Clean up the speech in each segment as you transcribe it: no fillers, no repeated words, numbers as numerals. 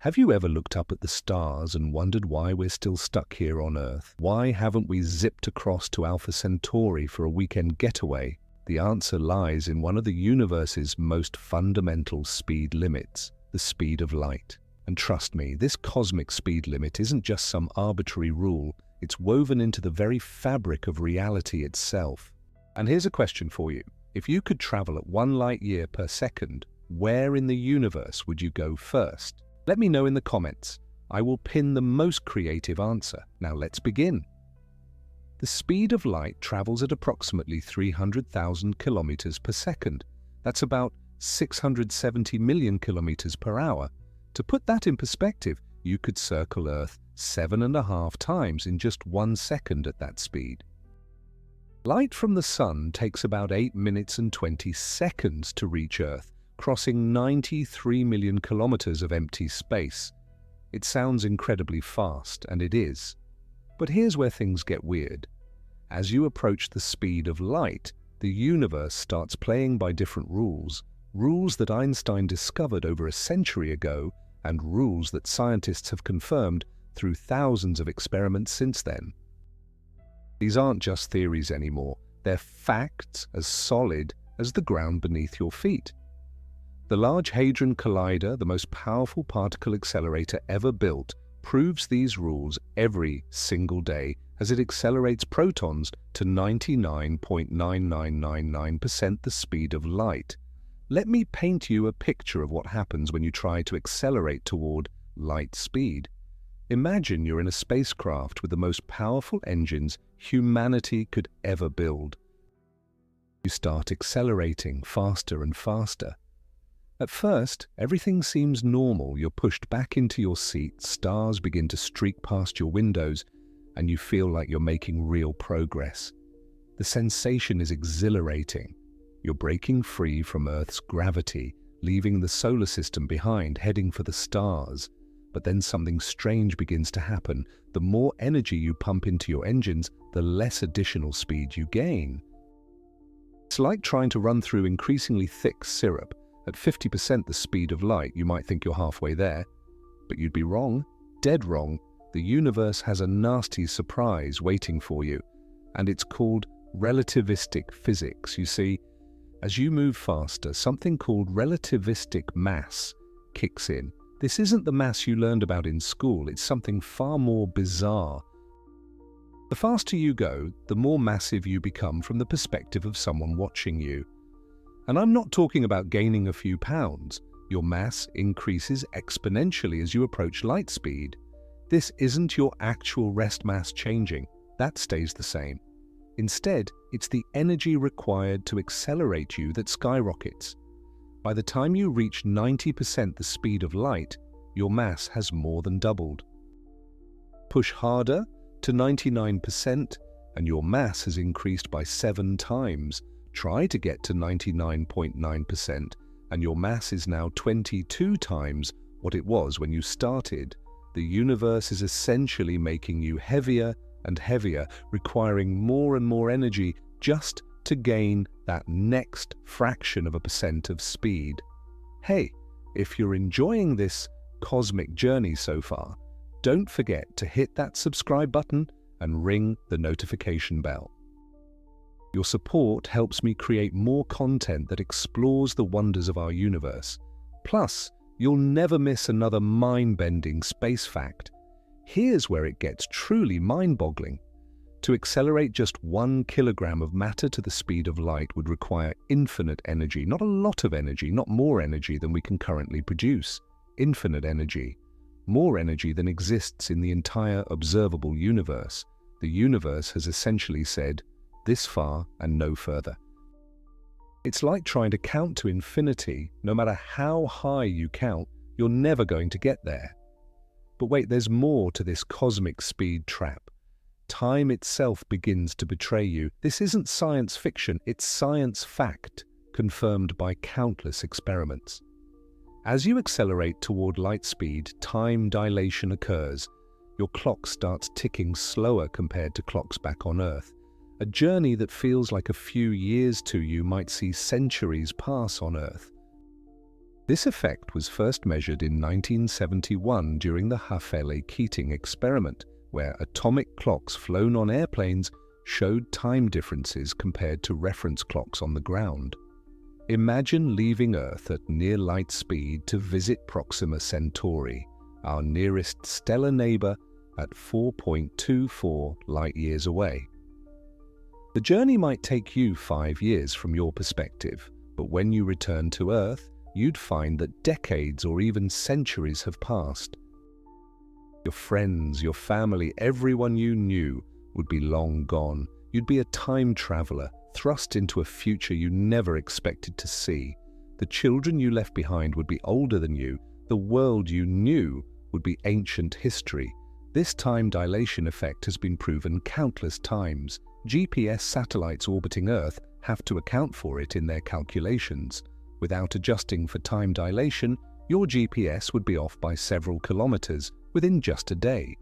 Have you ever looked up at the stars and wondered why we're still stuck here on Earth? Why haven't we zipped across to Alpha Centauri for a weekend getaway? The answer lies in one of the universe's most fundamental speed limits, the speed of light. And trust me, this cosmic speed limit isn't just some arbitrary rule, it's woven into the very fabric of reality itself. And here's a question for you. If you could travel at 1 light year per second, where in the universe would you go first? Let me know in the comments. I will pin the most creative answer. Now let's begin. The speed of light travels at approximately 300,000 kilometers per second. That's about 670 million kilometers per hour. To put that in perspective, you could circle Earth 7.5 times in just 1 second at that speed. Light from the Sun takes about 8 minutes and 20 seconds to reach Earth, crossing 93 million kilometers of empty space. It sounds incredibly fast, and it is. But here's where things get weird. As you approach the speed of light, the universe starts playing by different rules, rules that Einstein discovered over a century ago, and rules that scientists have confirmed through thousands of experiments since then. These aren't just theories anymore, they're facts as solid as the ground beneath your feet. The Large Hadron Collider, the most powerful particle accelerator ever built, proves these rules every single day as it accelerates protons to 99.9999% the speed of light. Let me paint you a picture of what happens when you try to accelerate toward light speed. Imagine you're in a spacecraft with the most powerful engines humanity could ever build. You start accelerating faster and faster. At first, everything seems normal. You're pushed back into your seat, stars begin to streak past your windows, and you feel like you're making real progress. The sensation is exhilarating. You're breaking free from Earth's gravity, leaving the solar system behind, heading for the stars. But then something strange begins to happen. The more energy you pump into your engines, the less additional speed you gain. It's like trying to run through increasingly thick syrup. At 50% the speed of light, you might think you're halfway there. But you'd be wrong, dead wrong. The universe has a nasty surprise waiting for you, and it's called relativistic physics. You see, as you move faster, something called relativistic mass kicks in. This isn't the mass you learned about in school, it's something far more bizarre. The faster you go, the more massive you become from the perspective of someone watching you. And I'm not talking about gaining a few pounds. Your mass increases exponentially as you approach light speed. This isn't your actual rest mass changing. That stays the same. Instead, it's the energy required to accelerate you that skyrockets. By the time you reach 90% the speed of light, your mass has more than doubled. Push harder to 99%, and your mass has increased by 7 times. Try to get to 99.9%, and your mass is now 22 times what it was when you started. The universe is essentially making you heavier and heavier, requiring more and more energy just to gain that next fraction of a percent of speed. Hey, if you're enjoying this cosmic journey so far, don't forget to hit that subscribe button and ring the notification bell. Your support helps me create more content that explores the wonders of our universe. Plus, you'll never miss another mind-bending space fact. Here's where it gets truly mind-boggling. To accelerate just 1 kilogram of matter to the speed of light would require infinite energy, not a lot of energy, not more energy than we can currently produce. Infinite energy. More energy than exists in the entire observable universe. The universe has essentially said, this far and no further. It's like trying to count to infinity. No matter how high you count, you're never going to get there. But wait, there's more to this cosmic speed trap. Time itself begins to betray you. This isn't science fiction, it's science fact, confirmed by countless experiments. As you accelerate toward light speed, time dilation occurs. Your clock starts ticking slower compared to clocks back on Earth. A journey that feels like a few years to you might see centuries pass on Earth. This effect was first measured in 1971 during the Hafele-Keating experiment, where atomic clocks flown on airplanes showed time differences compared to reference clocks on the ground. Imagine leaving Earth at near light speed to visit Proxima Centauri, our nearest stellar neighbor, at 4.24 light-years away. The journey might take you 5 years from your perspective, but when you return to Earth, you'd find that decades or even centuries have passed. Your friends, your family, everyone you knew would be long gone. You'd be a time traveler, thrust into a future you never expected to see. The children you left behind would be older than you. The world you knew would be ancient history. This time dilation effect has been proven countless times. GPS satellites orbiting Earth have to account for it in their calculations. Without adjusting for time dilation, your GPS would be off by several kilometers within just a day.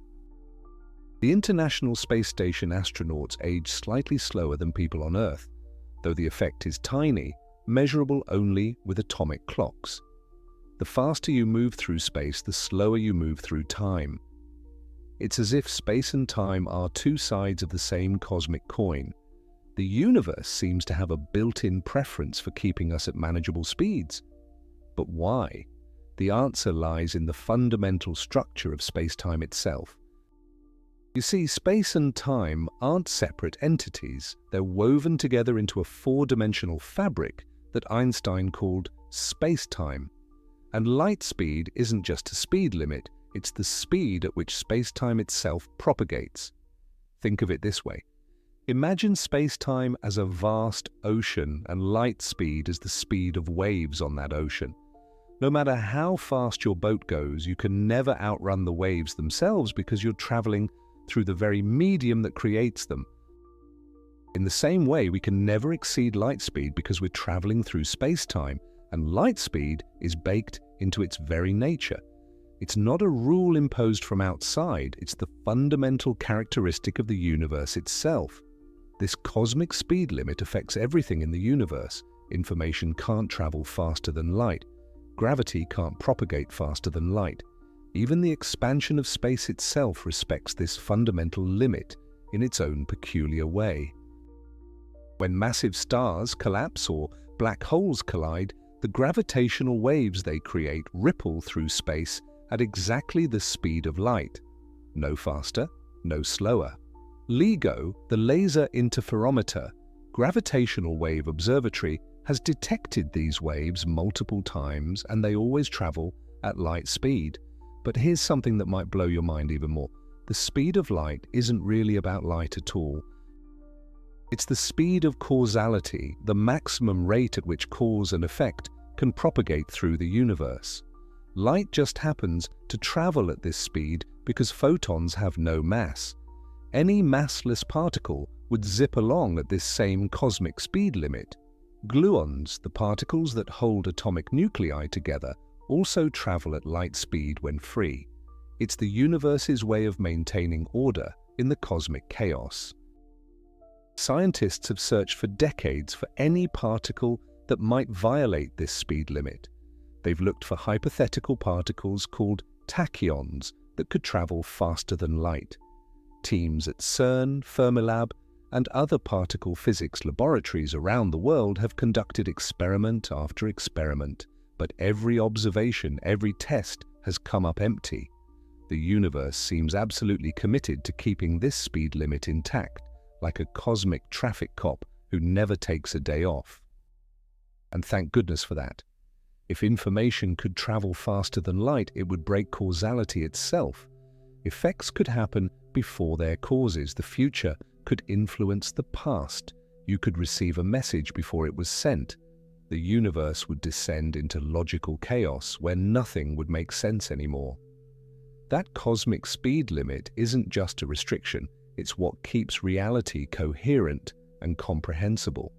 The International Space Station astronauts age slightly slower than people on Earth, though the effect is tiny, measurable only with atomic clocks. The faster you move through space, the slower you move through time. It's as if space and time are two sides of the same cosmic coin. The universe seems to have a built-in preference for keeping us at manageable speeds. But why? The answer lies in the fundamental structure of space-time itself. You see, space and time aren't separate entities. They're woven together into a four-dimensional fabric that Einstein called spacetime. And light speed isn't just a speed limit, it's the speed at which space-time itself propagates. Think of it this way. Imagine space-time as a vast ocean and light speed as the speed of waves on that ocean. No matter how fast your boat goes, you can never outrun the waves themselves because you're traveling through the very medium that creates them. In the same way, we can never exceed light speed because we're traveling through space-time, and light speed is baked into its very nature. It's not a rule imposed from outside, it's the fundamental characteristic of the universe itself. This cosmic speed limit affects everything in the universe. Information can't travel faster than light. Gravity can't propagate faster than light. Even the expansion of space itself respects this fundamental limit in its own peculiar way. When massive stars collapse or black holes collide, the gravitational waves they create ripple through space at exactly the speed of light. No faster, no slower. LIGO, the Laser Interferometer Gravitational Wave Observatory, has detected these waves multiple times, and they always travel at light speed. But here's something that might blow your mind even more. The speed of light isn't really about light at all. It's the speed of causality, the maximum rate at which cause and effect can propagate through the universe. Light just happens to travel at this speed because photons have no mass. Any massless particle would zip along at this same cosmic speed limit. Gluons, the particles that hold atomic nuclei together, also travel at light speed when free. It's the universe's way of maintaining order in the cosmic chaos. Scientists have searched for decades for any particle that might violate this speed limit. They've looked for hypothetical particles called tachyons that could travel faster than light. Teams at CERN, Fermilab, and other particle physics laboratories around the world have conducted experiment after experiment, but every observation, every test has come up empty. The universe seems absolutely committed to keeping this speed limit intact, like a cosmic traffic cop who never takes a day off. And thank goodness for that. If information could travel faster than light, it would break causality itself. Effects could happen before their causes. The future could influence the past. You could receive a message before it was sent. The universe would descend into logical chaos where nothing would make sense anymore. That cosmic speed limit isn't just a restriction, it's what keeps reality coherent and comprehensible.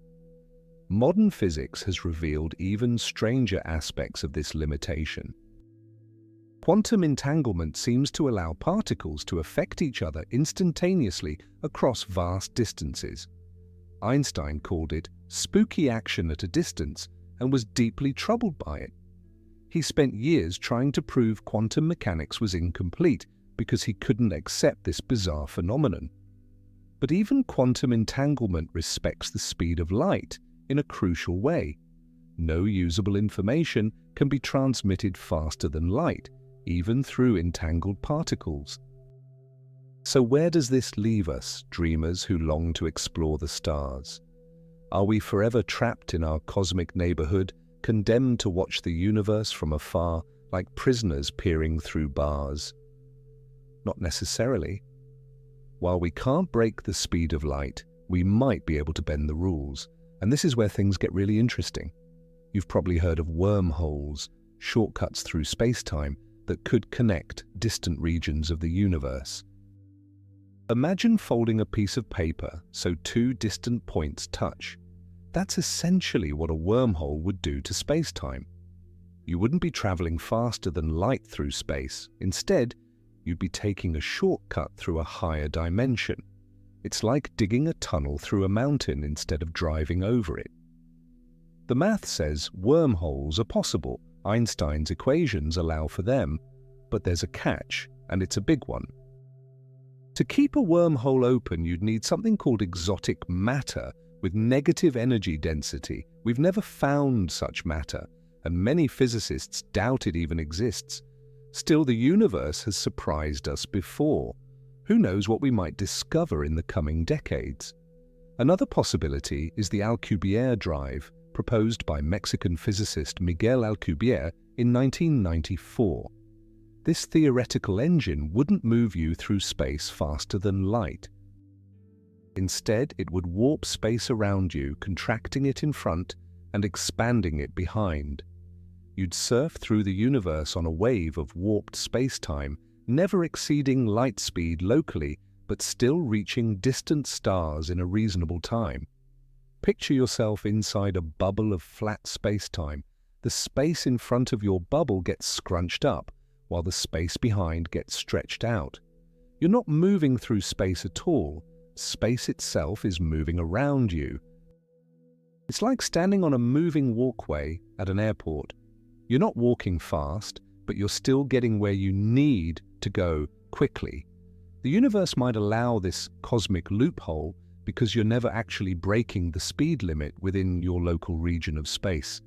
Modern physics has revealed even stranger aspects of this limitation. Quantum entanglement seems to allow particles to affect each other instantaneously across vast distances. Einstein called it spooky action at a distance and was deeply troubled by it. He spent years trying to prove quantum mechanics was incomplete because he couldn't accept this bizarre phenomenon. But even quantum entanglement respects the speed of light in a crucial way. No usable information can be transmitted faster than light, even through entangled particles. So where does this leave us, dreamers who long to explore the stars? Are we forever trapped in our cosmic neighborhood, condemned to watch the universe from afar like prisoners peering through bars? Not necessarily. While we can't break the speed of light, we might be able to bend the rules, and this is where things get really interesting. You've probably heard of wormholes, shortcuts through spacetime that could connect distant regions of the universe. Imagine folding a piece of paper so two distant points touch. That's essentially what a wormhole would do to spacetime. You wouldn't be traveling faster than light through space. Instead, you'd be taking a shortcut through a higher dimension. It's like digging a tunnel through a mountain instead of driving over it. The math says wormholes are possible. Einstein's equations allow for them, but there's a catch, and it's a big one. To keep a wormhole open, you'd need something called exotic matter with negative energy density. We've never found such matter, and many physicists doubt it even exists. Still, the universe has surprised us before. Who knows what we might discover in the coming decades? Another possibility is the Alcubierre drive, proposed by Mexican physicist Miguel Alcubierre in 1994. This theoretical engine wouldn't move you through space faster than light. Instead, it would warp space around you, contracting it in front and expanding it behind. You'd surf through the universe on a wave of warped space-time, never exceeding light speed locally, but still reaching distant stars in a reasonable time. Picture yourself inside a bubble of flat space-time. The space in front of your bubble gets scrunched up, while the space behind gets stretched out. You're not moving through space at all. Space itself is moving around you. It's like standing on a moving walkway at an airport. You're not walking fast, but you're still getting where you need to go quickly. The universe might allow this cosmic loophole because you're never actually breaking the speed limit within your local region of space.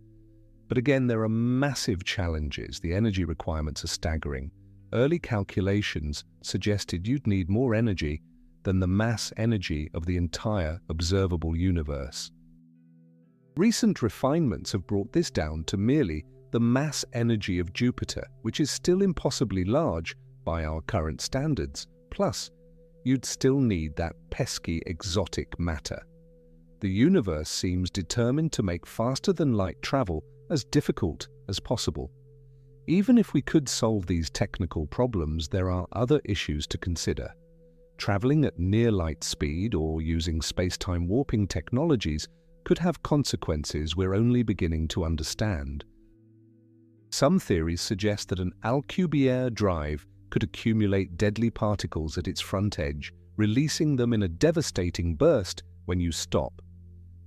But again, there are massive challenges. The energy requirements are staggering. Early calculations suggested you'd need more energy than the mass energy of the entire observable universe. Recent refinements have brought this down to merely the mass energy of Jupiter, which is still impossibly large by our current standards. Plus, you'd still need that pesky exotic matter. The universe seems determined to make faster-than-light travel as difficult as possible. Even if we could solve these technical problems, there are other issues to consider. Traveling at near-light speed or using space-time warping technologies could have consequences we're only beginning to understand. Some theories suggest that an Alcubierre drive could accumulate deadly particles at its front edge, releasing them in a devastating burst when you stop.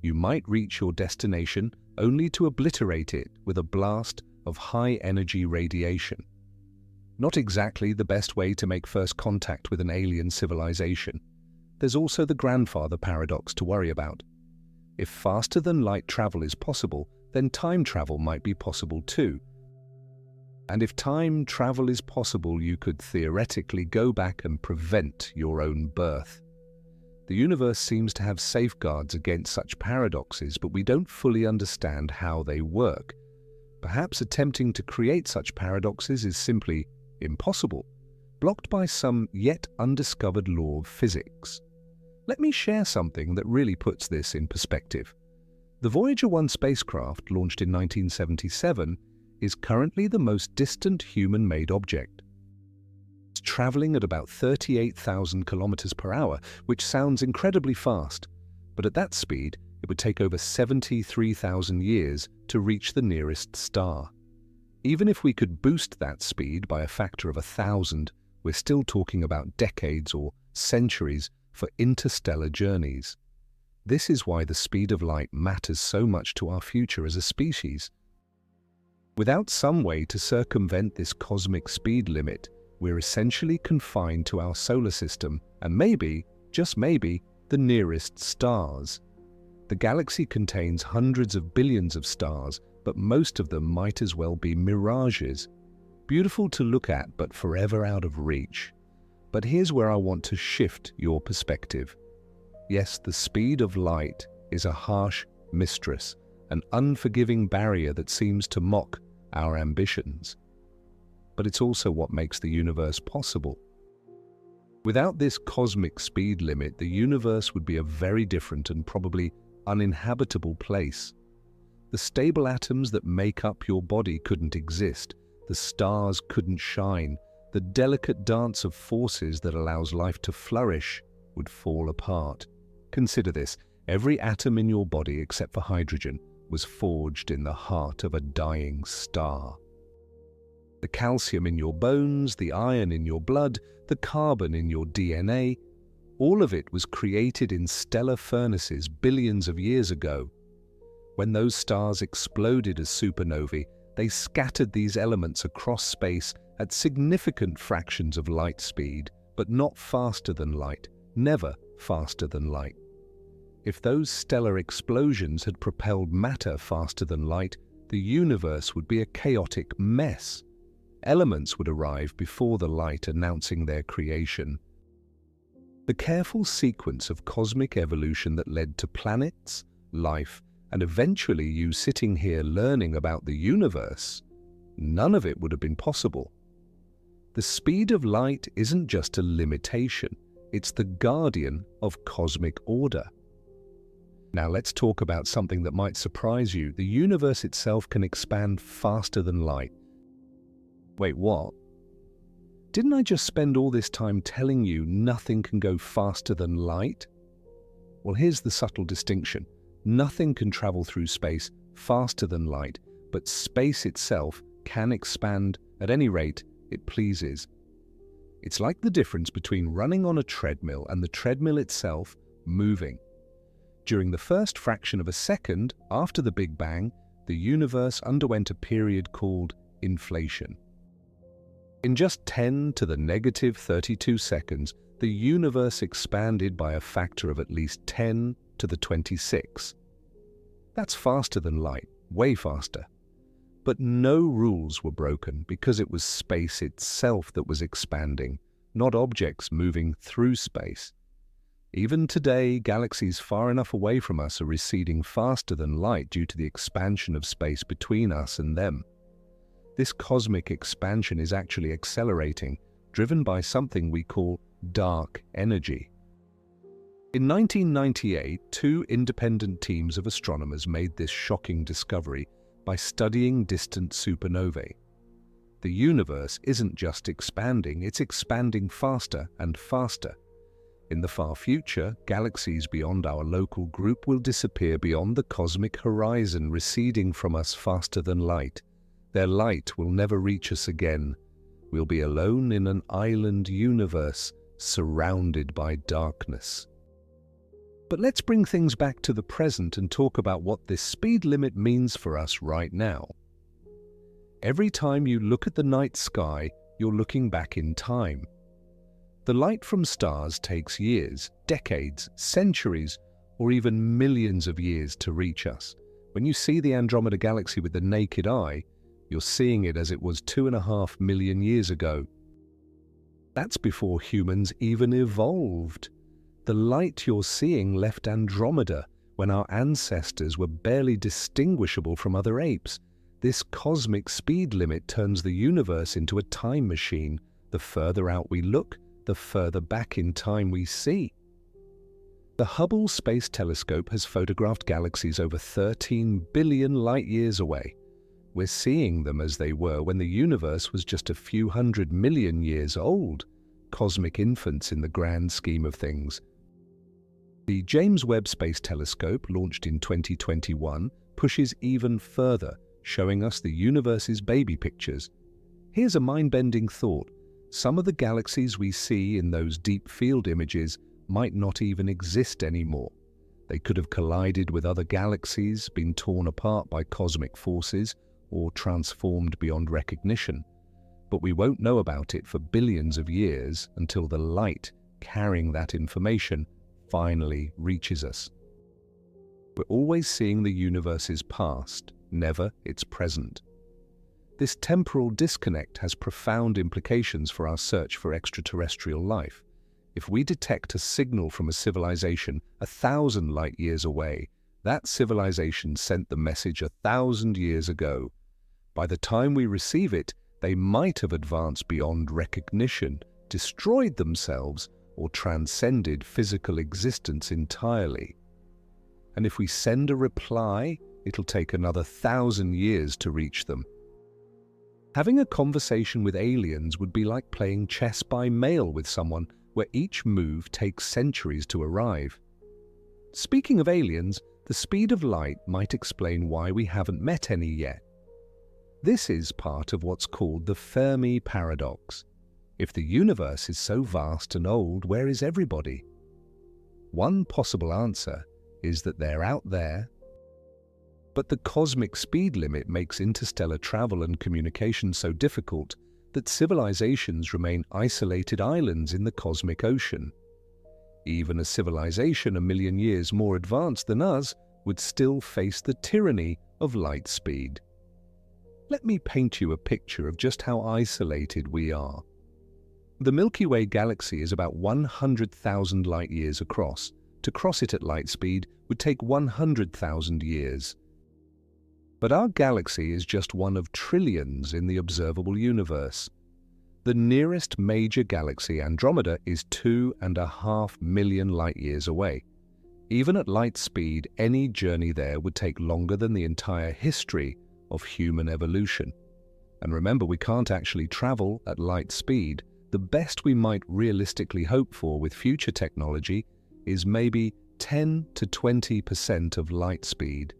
You might reach your destination only to obliterate it with a blast of high-energy radiation. Not exactly the best way to make first contact with an alien civilization. There's also the grandfather paradox to worry about. If faster-than-light travel is possible, then time travel might be possible too. And if time travel is possible, you could theoretically go back and prevent your own birth. The universe seems to have safeguards against such paradoxes, but we don't fully understand how they work. Perhaps attempting to create such paradoxes is simply impossible, blocked by some yet undiscovered law of physics. Let me share something that really puts this in perspective. The Voyager 1 spacecraft, launched in 1977, is currently the most distant human-made object. It's traveling at about 38,000 kilometers per hour, which sounds incredibly fast, but at that speed, it would take over 73,000 years to reach the nearest star. Even if we could boost that speed by a factor of 1,000, we're still talking about decades or centuries for interstellar journeys. This is why the speed of light matters so much to our future as a species. Without some way to circumvent this cosmic speed limit, we're essentially confined to our solar system and maybe, just maybe, the nearest stars. The galaxy contains hundreds of billions of stars, but most of them might as well be mirages. Beautiful to look at, but forever out of reach. But here's where I want to shift your perspective. Yes, the speed of light is a harsh mistress, an unforgiving barrier that seems to mock our ambitions. But it's also what makes the universe possible. Without this cosmic speed limit, the universe would be a very different and probably uninhabitable place. The stable atoms that make up your body couldn't exist, the stars couldn't shine, the delicate dance of forces that allows life to flourish would fall apart. Consider this, every atom in your body except for hydrogen was forged in the heart of a dying star. The calcium in your bones, the iron in your blood, the carbon in your DNA, all of it was created in stellar furnaces billions of years ago. When those stars exploded as supernovae, they scattered these elements across space at significant fractions of light speed, but not faster than light, never faster than light. If those stellar explosions had propelled matter faster than light, the universe would be a chaotic mess. Elements would arrive before the light, announcing their creation. The careful sequence of cosmic evolution that led to planets, life, and eventually you sitting here learning about the universe, none of it would have been possible. The speed of light isn't just a limitation, it's the guardian of cosmic order. Now let's talk about something that might surprise you. The universe itself can expand faster than light. Wait, what? Didn't I just spend all this time telling you nothing can go faster than light? Well, here's the subtle distinction. Nothing can travel through space faster than light, but space itself can expand at any rate it pleases. It's like the difference between running on a treadmill and the treadmill itself moving. During the first fraction of a second after the Big Bang, the universe underwent a period called inflation. In just 10 to the negative 32 seconds, the universe expanded by a factor of at least 10 to the 26. That's faster than light, way faster. But no rules were broken because it was space itself that was expanding, not objects moving through space. Even today, galaxies far enough away from us are receding faster than light due to the expansion of space between us and them. This cosmic expansion is actually accelerating, driven by something we call dark energy. In 1998, two independent teams of astronomers made this shocking discovery by studying distant supernovae. The universe isn't just expanding, it's expanding faster and faster. In the far future, galaxies beyond our local group will disappear beyond the cosmic horizon, receding from us faster than light. Their light will never reach us again. We'll be alone in an island universe, surrounded by darkness. But let's bring things back to the present and talk about what this speed limit means for us right now. Every time you look at the night sky, you're looking back in time. The light from stars takes years, decades, centuries, or even millions of years to reach us. When you see the Andromeda Galaxy with the naked eye, you're seeing it as it was 2.5 million years ago. That's before humans even evolved. The light you're seeing left Andromeda when our ancestors were barely distinguishable from other apes. This cosmic speed limit turns the universe into a time machine. The further out we look, the further back in time we see. The Hubble Space Telescope has photographed galaxies over 13 billion light-years away. We're seeing them as they were when the universe was just a few 100 million years old, cosmic infants in the grand scheme of things. The James Webb Space Telescope, launched in 2021, pushes even further, showing us the universe's baby pictures. Here's a mind-bending thought. Some of the galaxies we see in those deep field images might not even exist anymore. They could have collided with other galaxies, been torn apart by cosmic forces, or transformed beyond recognition, but we won't know about it for billions of years until the light carrying that information finally reaches us. We're always seeing the universe's past, never its present. This temporal disconnect has profound implications for our search for extraterrestrial life. If we detect a signal from a civilization 1,000 light-years away, that civilization sent the message 1,000 years ago. By the time we receive it, they might have advanced beyond recognition, destroyed themselves, or transcended physical existence entirely. And if we send a reply, it'll take another 1,000 years to reach them. Having a conversation with aliens would be like playing chess by mail with someone, where each move takes centuries to arrive. Speaking of aliens, the speed of light might explain why we haven't met any yet. This is part of what's called the Fermi paradox. If the universe is so vast and old, where is everybody? One possible answer is that they're out there. But the cosmic speed limit makes interstellar travel and communication so difficult that civilizations remain isolated islands in the cosmic ocean. Even a civilization 1,000,000 years more advanced than us would still face the tyranny of light speed. Let me paint you a picture of just how isolated we are. The Milky Way galaxy is about 100,000 light-years across. To cross it at light speed would take 100,000 years. But our galaxy is just one of trillions in the observable universe. The nearest major galaxy, Andromeda, is 2.5 million light-years away. Even at light speed, any journey there would take longer than the entire history of human evolution. And remember, we can't actually travel at light speed. The best we might realistically hope for with future technology is maybe 10 to 20% of light speed.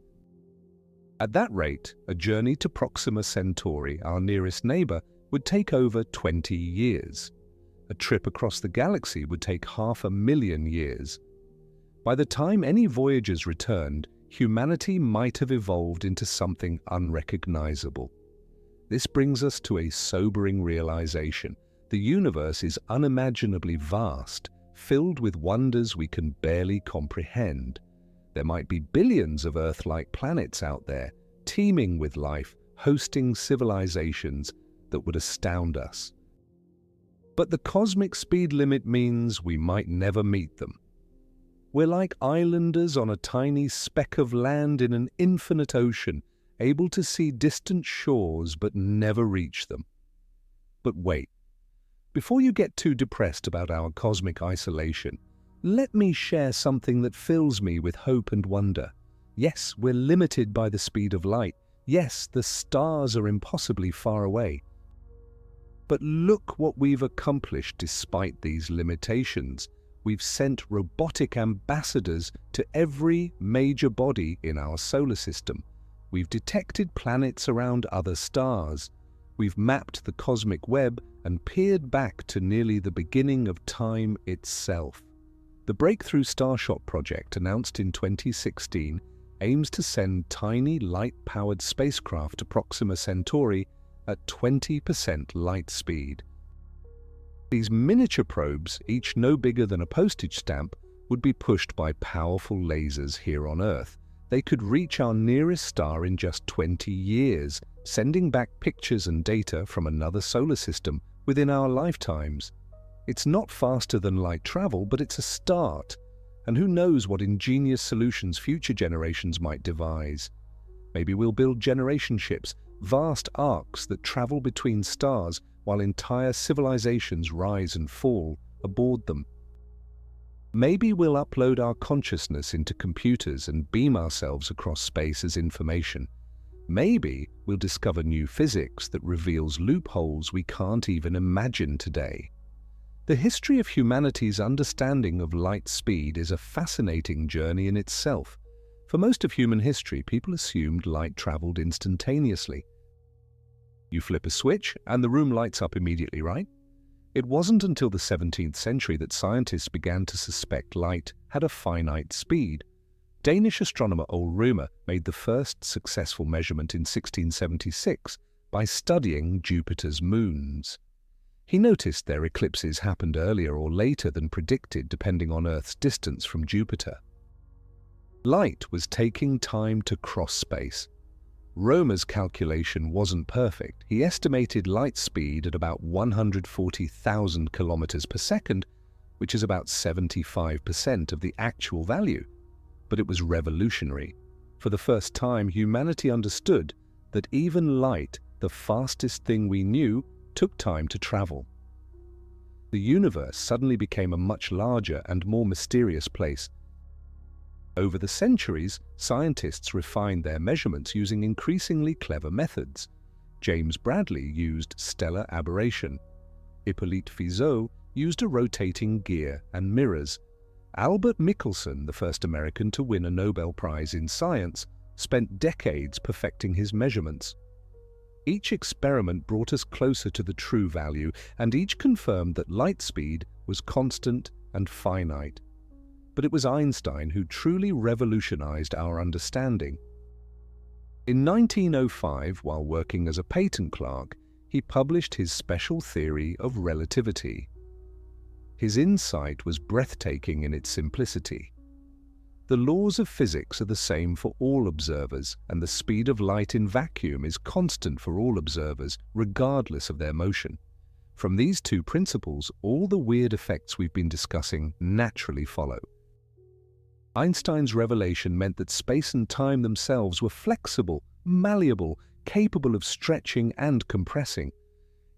At that rate, a journey to Proxima Centauri, our nearest neighbor, would take over 20 years. A trip across the galaxy would take 500,000 years. By the time any Voyagers returned, humanity might have evolved into something unrecognizable. This brings us to a sobering realization. The universe is unimaginably vast, filled with wonders we can barely comprehend. There might be billions of Earth-like planets out there, teeming with life, hosting civilizations that would astound us. But the cosmic speed limit means we might never meet them. We're like islanders on a tiny speck of land in an infinite ocean, able to see distant shores but never reach them. But wait, before you get too depressed about our cosmic isolation, let me share something that fills me with hope and wonder. Yes, we're limited by the speed of light. Yes, the stars are impossibly far away. But look what we've accomplished despite these limitations. We've sent robotic ambassadors to every major body in our solar system. We've detected planets around other stars. We've mapped the cosmic web and peered back to nearly the beginning of time itself. The Breakthrough Starshot project, announced in 2016, aims to send tiny light-powered spacecraft to Proxima Centauri at 20% light speed. These miniature probes, each no bigger than a postage stamp, would be pushed by powerful lasers here on Earth. They could reach our nearest star in just 20 years, sending back pictures and data from another solar system within our lifetimes. It's not faster than light travel, but it's a start. And who knows what ingenious solutions future generations might devise. Maybe we'll build generation ships, vast arcs that travel between stars while entire civilizations rise and fall aboard them. Maybe we'll upload our consciousness into computers and beam ourselves across space as information. Maybe we'll discover new physics that reveals loopholes we can't even imagine today. The history of humanity's understanding of light speed is a fascinating journey in itself. For most of human history, people assumed light traveled instantaneously. You flip a switch and the room lights up immediately, right? It wasn't until the 17th century that scientists began to suspect light had a finite speed. Danish astronomer Ole Rømer made the first successful measurement in 1676 by studying Jupiter's moons. He noticed their eclipses happened earlier or later than predicted depending on Earth's distance from Jupiter. Light was taking time to cross space. Rømer's calculation wasn't perfect. He estimated light speed at about 140,000 kilometers per second, which is about 75% of the actual value. But it was revolutionary. For the first time, humanity understood that even light, the fastest thing we knew, took time to travel. The universe suddenly became a much larger and more mysterious place. Over the centuries, scientists refined their measurements using increasingly clever methods. James Bradley used stellar aberration. Hippolyte Fizeau used a rotating gear and mirrors. Albert Michelson, the first American to win a Nobel Prize in science, spent decades perfecting his measurements. Each experiment brought us closer to the true value, and each confirmed that light speed was constant and finite. But it was Einstein who truly revolutionized our understanding. In 1905, while working as a patent clerk, he published his special theory of relativity. His insight was breathtaking in its simplicity. The laws of physics are the same for all observers, and the speed of light in vacuum is constant for all observers, regardless of their motion. From these two principles, all the weird effects we've been discussing naturally follow. Einstein's revelation meant that space and time themselves were flexible, malleable, capable of stretching and compressing.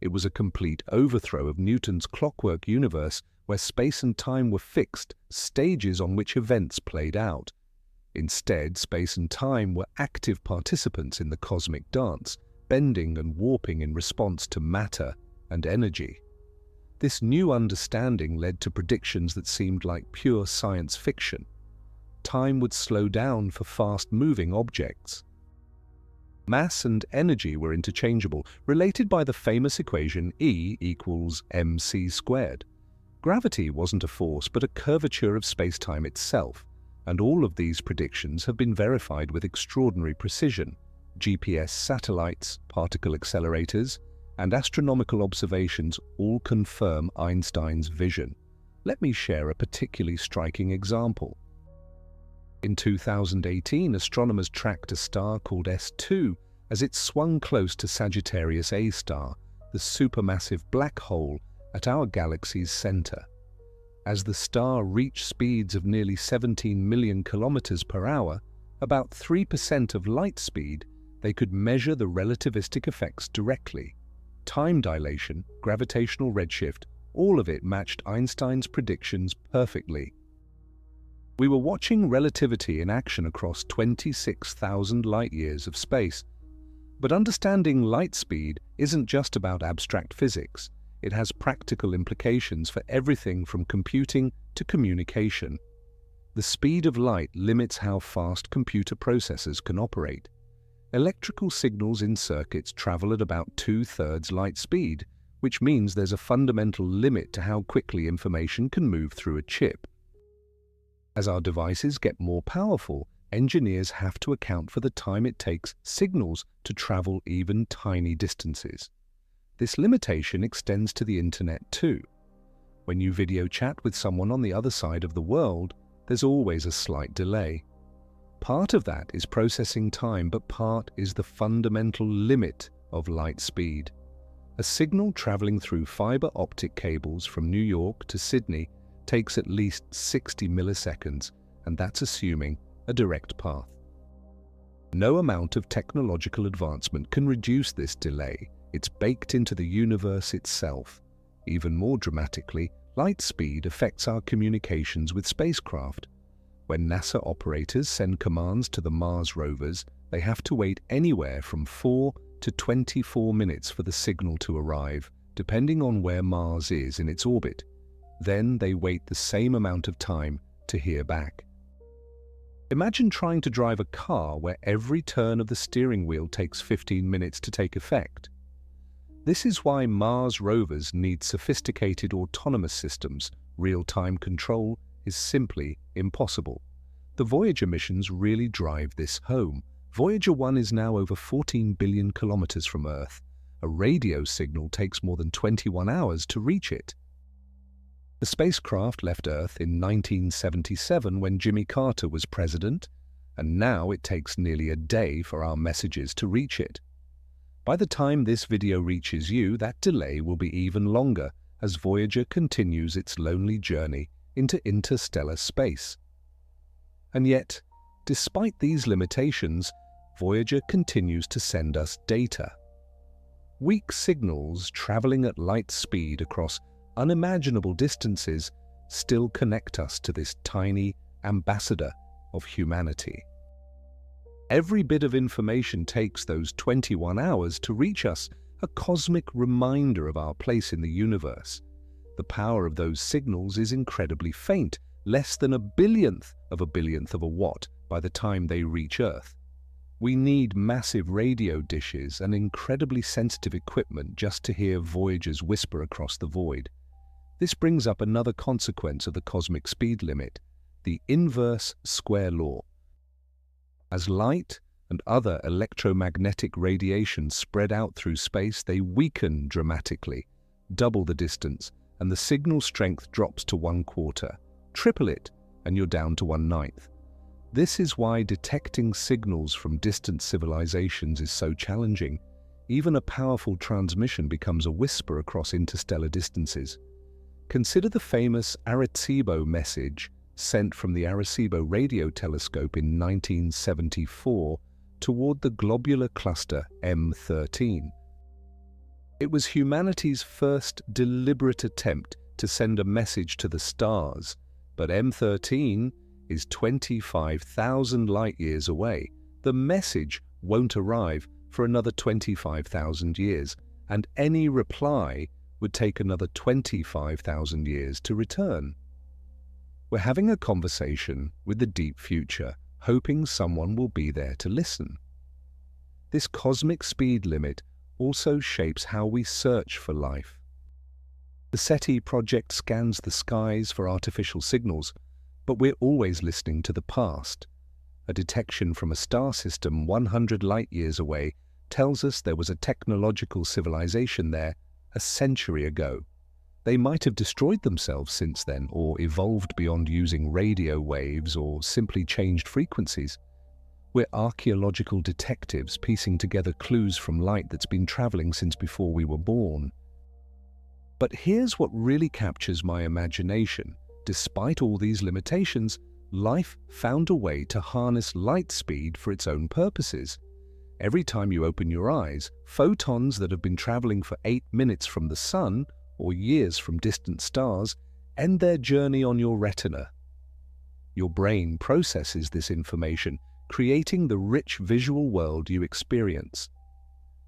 It was a complete overthrow of Newton's clockwork universe, where space and time were fixed, stages on which events played out. Instead, space and time were active participants in the cosmic dance, bending and warping in response to matter and energy. This new understanding led to predictions that seemed like pure science fiction. Time would slow down for fast-moving objects. Mass and energy were interchangeable, related by the famous equation E equals mc squared. Gravity wasn't a force, but a curvature of spacetime itself, and all of these predictions have been verified with extraordinary precision. GPS satellites, particle accelerators, and astronomical observations all confirm Einstein's vision. Let me share a particularly striking example. In 2018, astronomers tracked a star called S2 as it swung close to Sagittarius A star, the supermassive black hole at our galaxy's center. As the star reached speeds of nearly 17 million kilometers per hour, about 3% of light speed, they could measure the relativistic effects directly. Time dilation, gravitational redshift, all of it matched Einstein's predictions perfectly. We were watching relativity in action across 26,000 light-years of space. But understanding light speed isn't just about abstract physics. It has practical implications for everything from computing to communication. The speed of light limits how fast computer processors can operate. Electrical signals in circuits travel at about 2/3 light speed, which means there's a fundamental limit to how quickly information can move through a chip. As our devices get more powerful, engineers have to account for the time it takes signals to travel even tiny distances. This limitation extends to the internet too. When you video chat with someone on the other side of the world, there's always a slight delay. Part of that is processing time, but part is the fundamental limit of light speed. A signal traveling through fiber optic cables from New York to Sydney takes at least 60 milliseconds, and that's assuming a direct path. No amount of technological advancement can reduce this delay. It's baked into the universe itself. Even more dramatically, light speed affects our communications with spacecraft. When NASA operators send commands to the Mars rovers, they have to wait anywhere from 4 to 24 minutes for the signal to arrive, depending on where Mars is in its orbit. Then they wait the same amount of time to hear back. Imagine trying to drive a car where every turn of the steering wheel takes 15 minutes to take effect. This is why Mars rovers need sophisticated autonomous systems. Real-time control is simply impossible. The Voyager missions really drive this home. Voyager 1 is now over 14 billion kilometers from Earth. A radio signal takes more than 21 hours to reach it. The spacecraft left Earth in 1977 when Jimmy Carter was president, and now it takes nearly a day for our messages to reach it. By the time this video reaches you, that delay will be even longer as Voyager continues its lonely journey into interstellar space. And yet, despite these limitations, Voyager continues to send us data. Weak signals traveling at light speed across unimaginable distances still connect us to this tiny ambassador of humanity. Every bit of information takes those 21 hours to reach us, a cosmic reminder of our place in the universe. The power of those signals is incredibly faint, less than a billionth of a watt by the time they reach Earth. We need massive radio dishes and incredibly sensitive equipment just to hear Voyager's whisper across the void. This brings up another consequence of the cosmic speed limit, the inverse square law. As light and other electromagnetic radiation spread out through space, they weaken dramatically, double the distance, and the signal strength drops to 1/4. Triple it, and you're down to 1/9. This is why detecting signals from distant civilizations is so challenging. Even a powerful transmission becomes a whisper across interstellar distances. Consider the famous Arecibo message sent from the Arecibo radio telescope in 1974 toward the globular cluster M13. It was humanity's first deliberate attempt to send a message to the stars, but M13 is 25,000 light-years away. The message won't arrive for another 25,000 years, and any reply would take another 25,000 years to return. We're having a conversation with the deep future, hoping someone will be there to listen. This cosmic speed limit also shapes how we search for life. The SETI project scans the skies for artificial signals, but we're always listening to the past. A detection from a star system 100 light-years away tells us there was a technological civilization there a century ago. They might have destroyed themselves since then, or evolved beyond using radio waves, or simply changed frequencies. We're archaeological detectives piecing together clues from light that's been traveling since before we were born. But here's what really captures my imagination. Despite all these limitations, life found a way to harness light speed for its own purposes. Every time you open your eyes, photons that have been traveling for 8 minutes from the sun, or years from distant stars, end their journey on your retina. Your brain processes this information, creating the rich visual world you experience.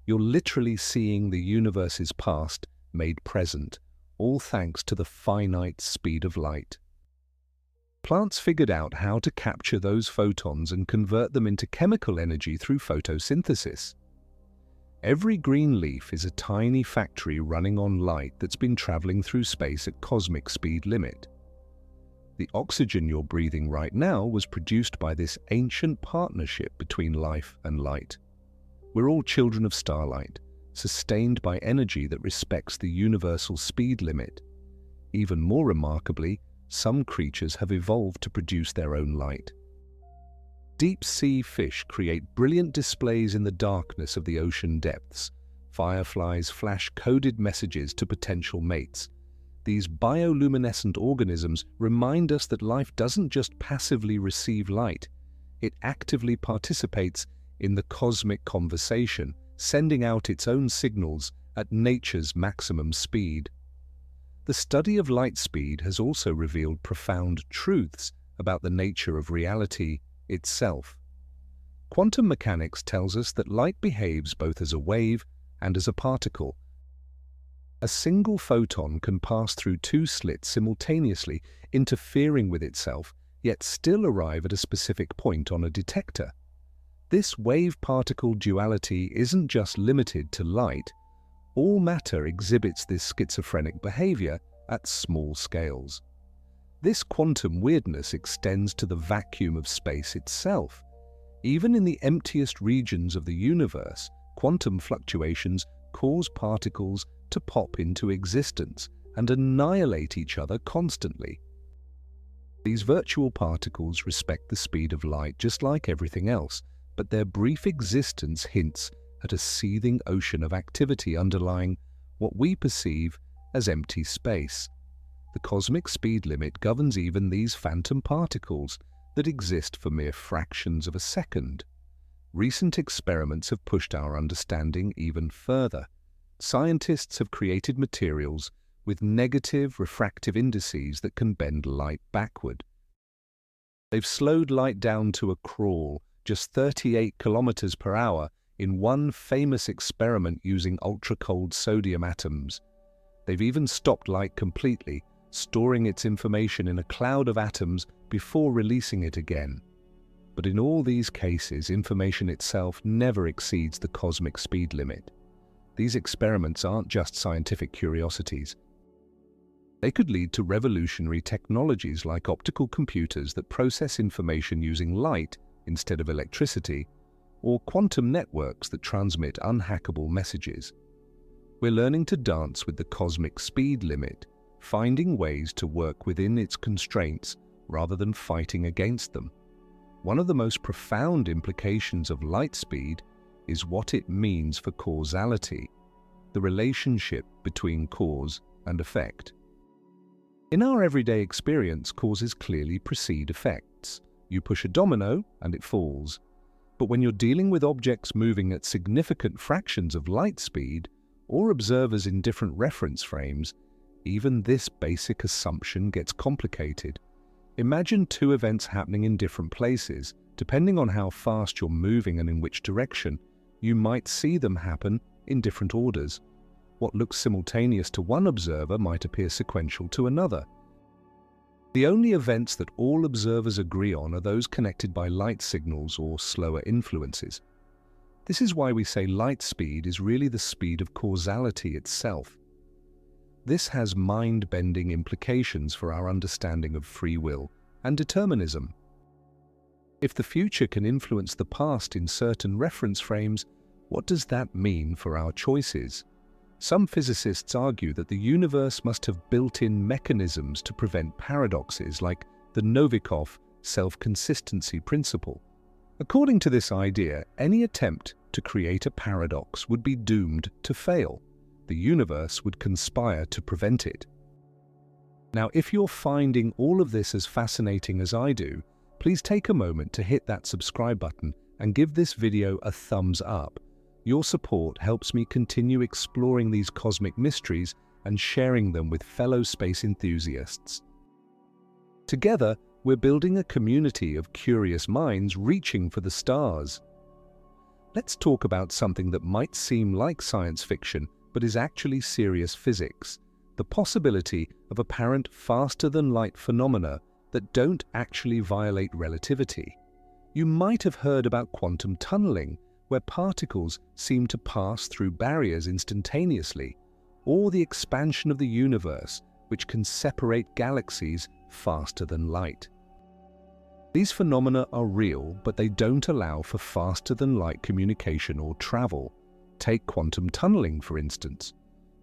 You're literally seeing the universe's past made present, all thanks to the finite speed of light. Plants figured out how to capture those photons and convert them into chemical energy through photosynthesis. Every green leaf is a tiny factory running on light that's been traveling through space at cosmic speed limit. The oxygen you're breathing right now was produced by this ancient partnership between life and light. We're all children of starlight, sustained by energy that respects the universal speed limit. Even more remarkably, some creatures have evolved to produce their own light. Deep-sea fish create brilliant displays in the darkness of the ocean depths. Fireflies flash coded messages to potential mates. These bioluminescent organisms remind us that life doesn't just passively receive light, it actively participates in the cosmic conversation, sending out its own signals at nature's maximum speed. The study of light speed has also revealed profound truths about the nature of reality itself. Quantum mechanics tells us that light behaves both as a wave and as a particle. A single photon can pass through 2 slits simultaneously, interfering with itself, yet still arrive at a specific point on a detector. This wave-particle duality isn't just limited to light. All matter exhibits this schizophrenic behavior at small scales. This quantum weirdness extends to the vacuum of space itself. Even in the emptiest regions of the universe, quantum fluctuations cause particles to pop into existence and annihilate each other constantly. These virtual particles respect the speed of light just like everything else, but their brief existence hints at a seething ocean of activity underlying what we perceive as empty space. The cosmic speed limit governs even these phantom particles that exist for mere fractions of a second. Recent experiments have pushed our understanding even further. Scientists have created materials with negative refractive indices that can bend light backward. They've slowed light down to a crawl, just 38 kilometers per hour, in one famous experiment using ultra-cold sodium atoms. They've even stopped light completely, storing its information in a cloud of atoms before releasing it again. But in all these cases, information itself never exceeds the cosmic speed limit. These experiments aren't just scientific curiosities. They could lead to revolutionary technologies like optical computers that process information using light instead of electricity, or quantum networks that transmit unhackable messages. We're learning to dance with the cosmic speed limit, finding ways to work within its constraints rather than fighting against them. One of the most profound implications of light speed is what it means for causality, the relationship between cause and effect. In our everyday experience, causes clearly precede effects. You push a domino and it falls. But when you're dealing with objects moving at significant fractions of light speed, or observers in different reference frames, even this basic assumption gets complicated. Imagine two events happening in different places. Depending on how fast you're moving and in which direction, you might see them happen in different orders. What looks simultaneous to one observer might appear sequential to another. The only events that all observers agree on are those connected by light signals or slower influences. This is why we say light speed is really the speed of causality itself. This has mind-bending implications for our understanding of free will and determinism. If the future can influence the past in certain reference frames, what does that mean for our choices? Some physicists argue that the universe must have built-in mechanisms to prevent paradoxes like the Novikov self-consistency principle. According to this idea, any attempt to create a paradox would be doomed to fail. The universe would conspire to prevent it. Now, if you're finding all of this as fascinating as I do, please take a moment to hit that subscribe button and give this video a thumbs up. Your support helps me continue exploring these cosmic mysteries and sharing them with fellow space enthusiasts. Together, we're building a community of curious minds reaching for the stars. Let's talk about something that might seem like science fiction, but is actually serious physics: the possibility of apparent faster-than-light phenomena that don't actually violate relativity. You might have heard about quantum tunneling, where particles seem to pass through barriers instantaneously, or the expansion of the universe, which can separate galaxies faster than light. These phenomena are real, but they don't allow for faster-than-light communication or travel. Take quantum tunneling, for instance.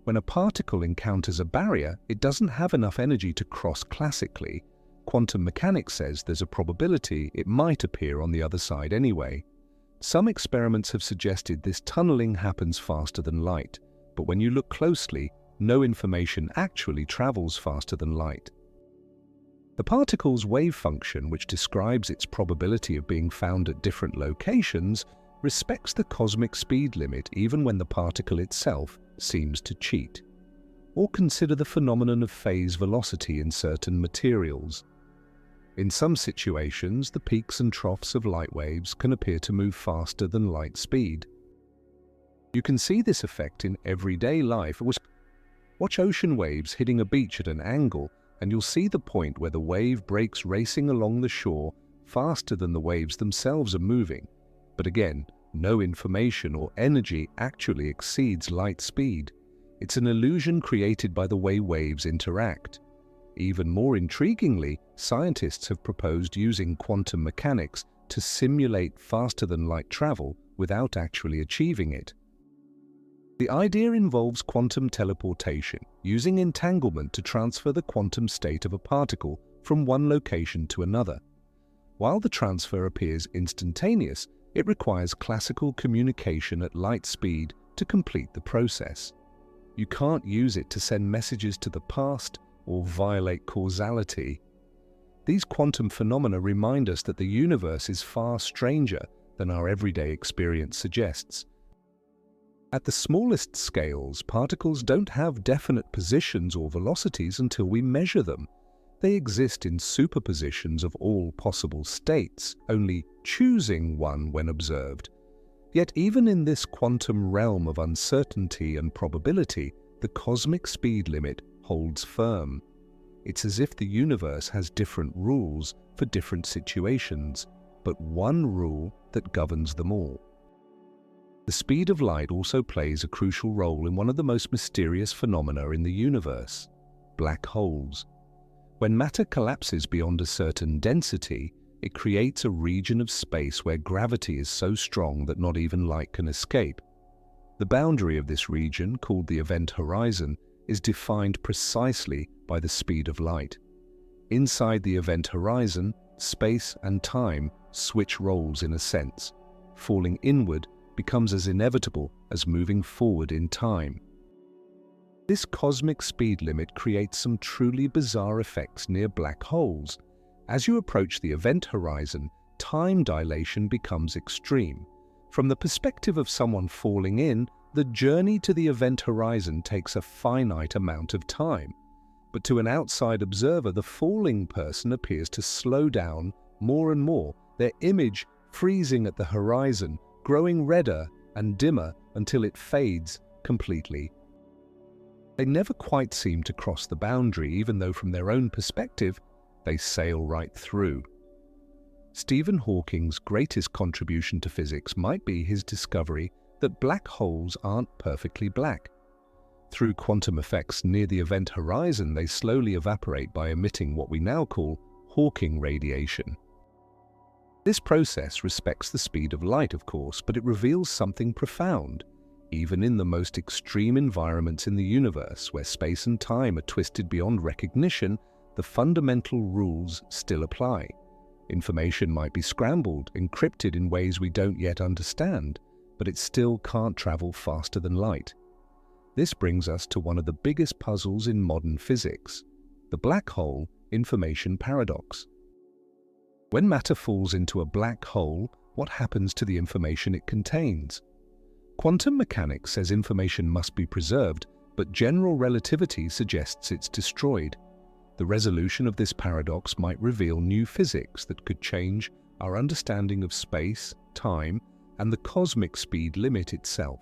When a particle encounters a barrier, it doesn't have enough energy to cross classically. Quantum mechanics says there's a probability it might appear on the other side anyway. Some experiments have suggested this tunneling happens faster than light, but when you look closely, no information actually travels faster than light. The particle's wave function, which describes its probability of being found at different locations, respects the cosmic speed limit even when the particle itself seems to cheat. Or consider the phenomenon of phase velocity in certain materials. In some situations, the peaks and troughs of light waves can appear to move faster than light speed. You can see this effect in everyday life. Watch ocean waves hitting a beach at an angle, and you'll see the point where the wave breaks racing along the shore faster than the waves themselves are moving. But again, no information or energy actually exceeds light speed. It's an illusion created by the way waves interact. Even more intriguingly, scientists have proposed using quantum mechanics to simulate faster-than-light travel without actually achieving it. The idea involves quantum teleportation, using entanglement to transfer the quantum state of a particle from one location to another. While the transfer appears instantaneous, it requires classical communication at light speed to complete the process. You can't use it to send messages to the past or violate causality. These quantum phenomena remind us that the universe is far stranger than our everyday experience suggests. At the smallest scales, particles don't have definite positions or velocities until we measure them. They exist in superpositions of all possible states, only choosing one when observed. Yet even in this quantum realm of uncertainty and probability, the cosmic speed limit holds firm. It's as if the universe has different rules for different situations, but one rule that governs them all. The speed of light also plays a crucial role in one of the most mysterious phenomena in the universe: black holes. When matter collapses beyond a certain density, it creates a region of space where gravity is so strong that not even light can escape. The boundary of this region, called the event horizon, is defined precisely by the speed of light. Inside the event horizon, space and time switch roles in a sense. Falling inward becomes as inevitable as moving forward in time. This cosmic speed limit creates some truly bizarre effects near black holes. As you approach the event horizon, time dilation becomes extreme. From the perspective of someone falling in, the journey to the event horizon takes a finite amount of time. But to an outside observer, the falling person appears to slow down more and more, their image freezing at the horizon, growing redder and dimmer until it fades completely. They never quite seem to cross the boundary, even though from their own perspective, they sail right through. Stephen Hawking's greatest contribution to physics might be his discovery that black holes aren't perfectly black. Through quantum effects near the event horizon, they slowly evaporate by emitting what we now call Hawking radiation. This process respects the speed of light, of course, but it reveals something profound. Even in the most extreme environments in the universe, where space and time are twisted beyond recognition, the fundamental rules still apply. Information might be scrambled, encrypted in ways we don't yet understand, but it still can't travel faster than light. This brings us to one of the biggest puzzles in modern physics: the black hole information paradox. When matter falls into a black hole, what happens to the information it contains? Quantum mechanics says information must be preserved, but general relativity suggests it's destroyed. The resolution of this paradox might reveal new physics that could change our understanding of space, time, and the cosmic speed limit itself.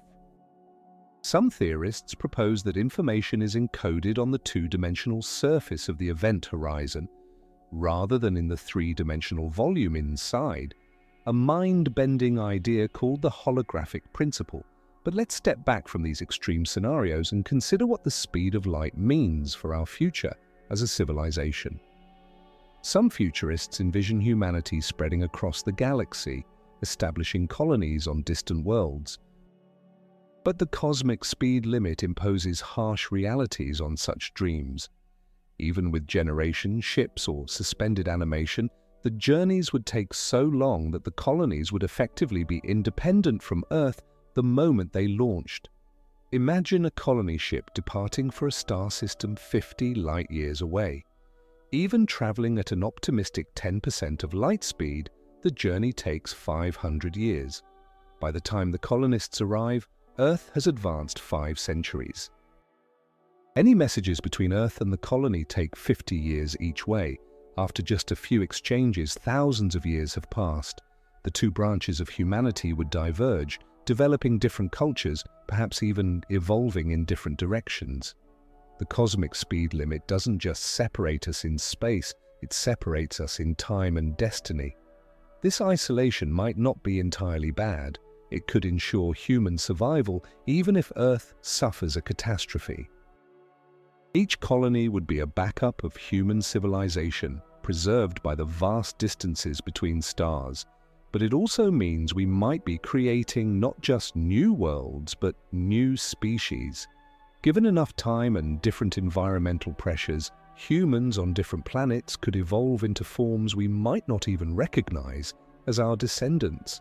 Some theorists propose that information is encoded on the two-dimensional surface of the event horizon, rather than in the three-dimensional volume inside, a mind-bending idea called the holographic principle. But let's step back from these extreme scenarios and consider what the speed of light means for our future as a civilization. Some futurists envision humanity spreading across the galaxy, establishing colonies on distant worlds. But the cosmic speed limit imposes harsh realities on such dreams. Even with generation, ships, or suspended animation, the journeys would take so long that the colonies would effectively be independent from Earth the moment they launched. Imagine a colony ship departing for a star system 50 light-years away. Even traveling at an optimistic 10% of light speed, the journey takes 500 years. By the time the colonists arrive, Earth has advanced 5 centuries. Any messages between Earth and the colony take 50 years each way. After just a few exchanges, thousands of years have passed. The two branches of humanity would diverge, developing different cultures, perhaps even evolving in different directions. The cosmic speed limit doesn't just separate us in space, it separates us in time and destiny. This isolation might not be entirely bad. It could ensure human survival even if Earth suffers a catastrophe. Each colony would be a backup of human civilization, preserved by the vast distances between stars. But it also means we might be creating not just new worlds, but new species. Given enough time and different environmental pressures, humans on different planets could evolve into forms we might not even recognize as our descendants.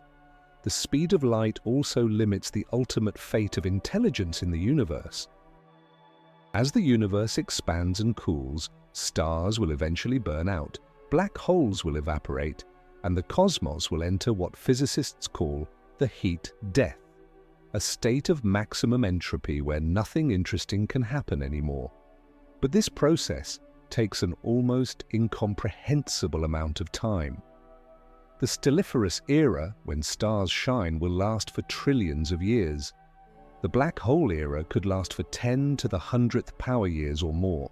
The speed of light also limits the ultimate fate of intelligence in the universe. As the universe expands and cools, stars will eventually burn out, black holes will evaporate, and the cosmos will enter what physicists call the heat death, a state of maximum entropy where nothing interesting can happen anymore. But this process takes an almost incomprehensible amount of time. The stelliferous era, when stars shine, will last for trillions of years. The black hole era could last for 10 to the 100th power years or more.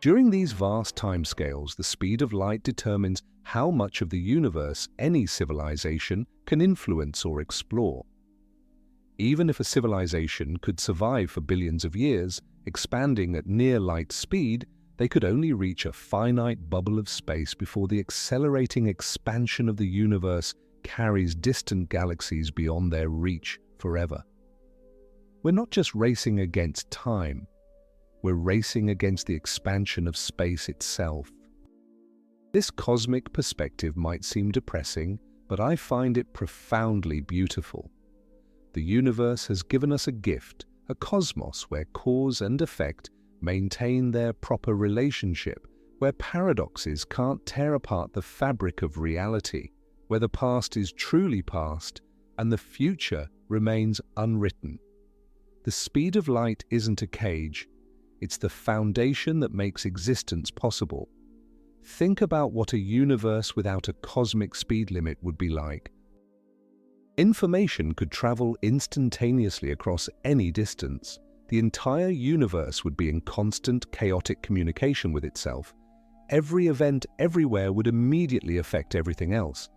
During these vast timescales, the speed of light determines how much of the universe any civilization can influence or explore. Even if a civilization could survive for billions of years, expanding at near light speed, they could only reach a finite bubble of space before the accelerating expansion of the universe carries distant galaxies beyond their reach forever. We're not just racing against time, we're racing against the expansion of space itself. This cosmic perspective might seem depressing, but I find it profoundly beautiful. The universe has given us a gift, a cosmos where cause and effect maintain their proper relationship, where paradoxes can't tear apart the fabric of reality, where the past is truly past and the future remains unwritten. The speed of light isn't a cage, it's the foundation that makes existence possible. Think about what a universe without a cosmic speed limit would be like. Information could travel instantaneously across any distance. The entire universe would be in constant, chaotic communication with itself. Every event everywhere would immediately affect everything else.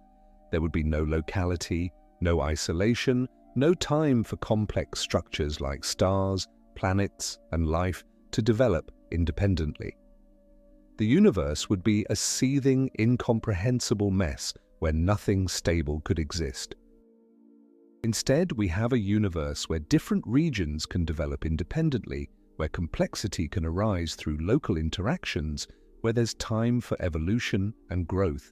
There would be no locality, no isolation, no time for complex structures like stars, planets, and life to develop independently. The universe would be a seething, incomprehensible mess where nothing stable could exist. Instead, we have a universe where different regions can develop independently, where complexity can arise through local interactions, where there's time for evolution and growth.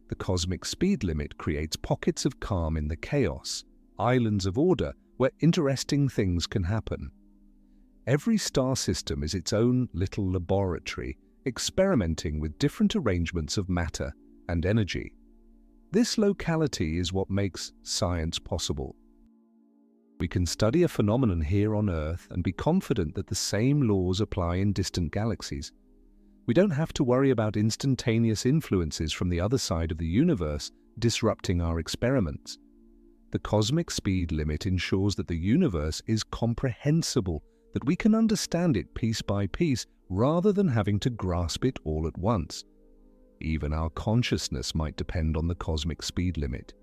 The cosmic speed limit creates pockets of calm in the chaos, islands of order where interesting things can happen. Every star system is its own little laboratory, experimenting with different arrangements of matter and energy. This locality is what makes science possible. We can study a phenomenon here on Earth and be confident that the same laws apply in distant galaxies. We don't have to worry about instantaneous influences from the other side of the universe disrupting our experiments. The cosmic speed limit ensures that the universe is comprehensible, that we can understand it piece by piece rather than having to grasp it all at once. Even our consciousness might depend on the cosmic speed limit.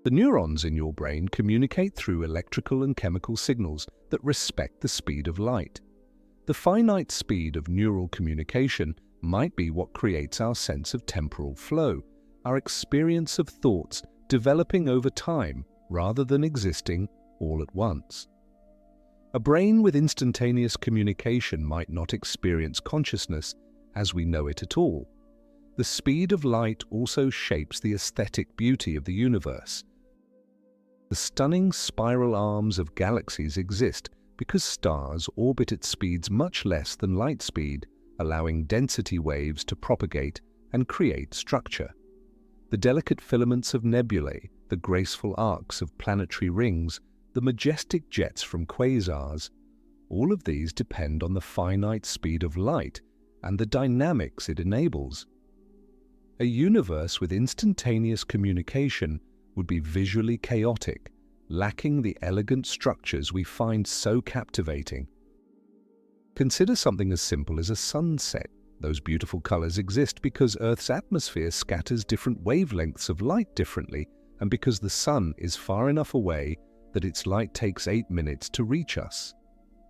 The neurons in your brain communicate through electrical and chemical signals that respect the speed of light. The finite speed of neural communication might be what creates our sense of temporal flow, our experience of thoughts developing over time rather than existing all at once. A brain with instantaneous communication might not experience consciousness as we know it at all. The speed of light also shapes the aesthetic beauty of the universe. The stunning spiral arms of galaxies exist because stars orbit at speeds much less than light speed, allowing density waves to propagate and create structure. The delicate filaments of nebulae, the graceful arcs of planetary rings, the majestic jets from quasars, all of these depend on the finite speed of light and the dynamics it enables. A universe with instantaneous communication would be visually chaotic, lacking the elegant structures we find so captivating. Consider something as simple as a sunset. Those beautiful colors exist because Earth's atmosphere scatters different wavelengths of light differently, and because the sun is far enough away that its light takes 8 minutes to reach us.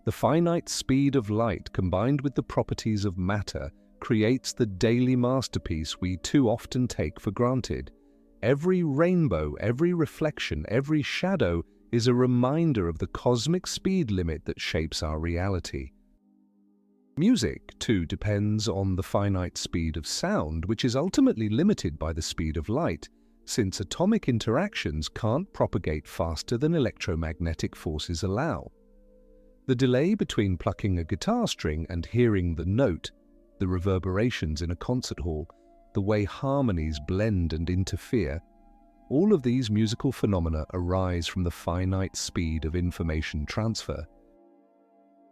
The finite speed of light combined with the properties of matter creates the daily masterpiece we too often take for granted. Every rainbow, every reflection, every shadow is a reminder of the cosmic speed limit that shapes our reality. Music, too, depends on the finite speed of sound, which is ultimately limited by the speed of light, since atomic interactions can't propagate faster than electromagnetic forces allow. The delay between plucking a guitar string and hearing the note, the reverberations in a concert hall, the way harmonies blend and interfere, all of these musical phenomena arise from the finite speed of information transfer.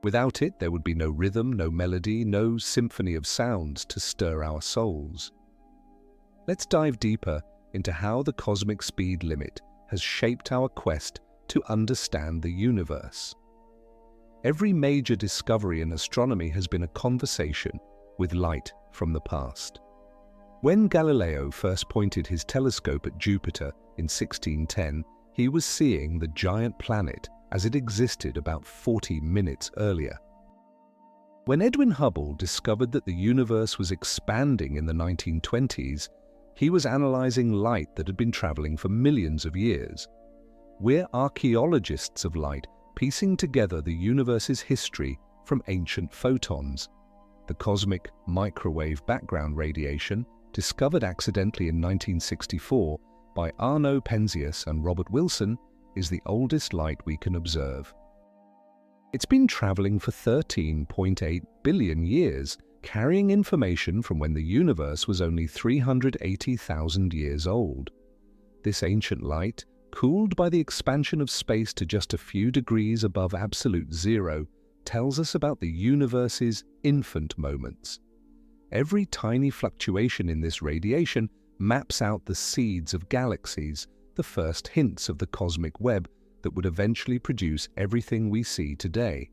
Without it, there would be no rhythm, no melody, no symphony of sounds to stir our souls. Let's dive deeper into how the cosmic speed limit has shaped our quest to understand the universe. Every major discovery in astronomy has been a conversation with light from the past. When Galileo first pointed his telescope at Jupiter in 1610, he was seeing the giant planet as it existed about 40 minutes earlier. When Edwin Hubble discovered that the universe was expanding in the 1920s, he was analyzing light that had been traveling for millions of years. We're archaeologists of light, piecing together the universe's history from ancient photons. The cosmic microwave background radiation, discovered accidentally in 1964 by Arno Penzias and Robert Wilson, is the oldest light we can observe. It's been traveling for 13.8 billion years, carrying information from when the universe was only 380,000 years old. This ancient light, cooled by the expansion of space to just a few degrees above absolute zero, tells us about the universe's infant moments. Every tiny fluctuation in this radiation maps out the seeds of galaxies, the first hints of the cosmic web that would eventually produce everything we see today.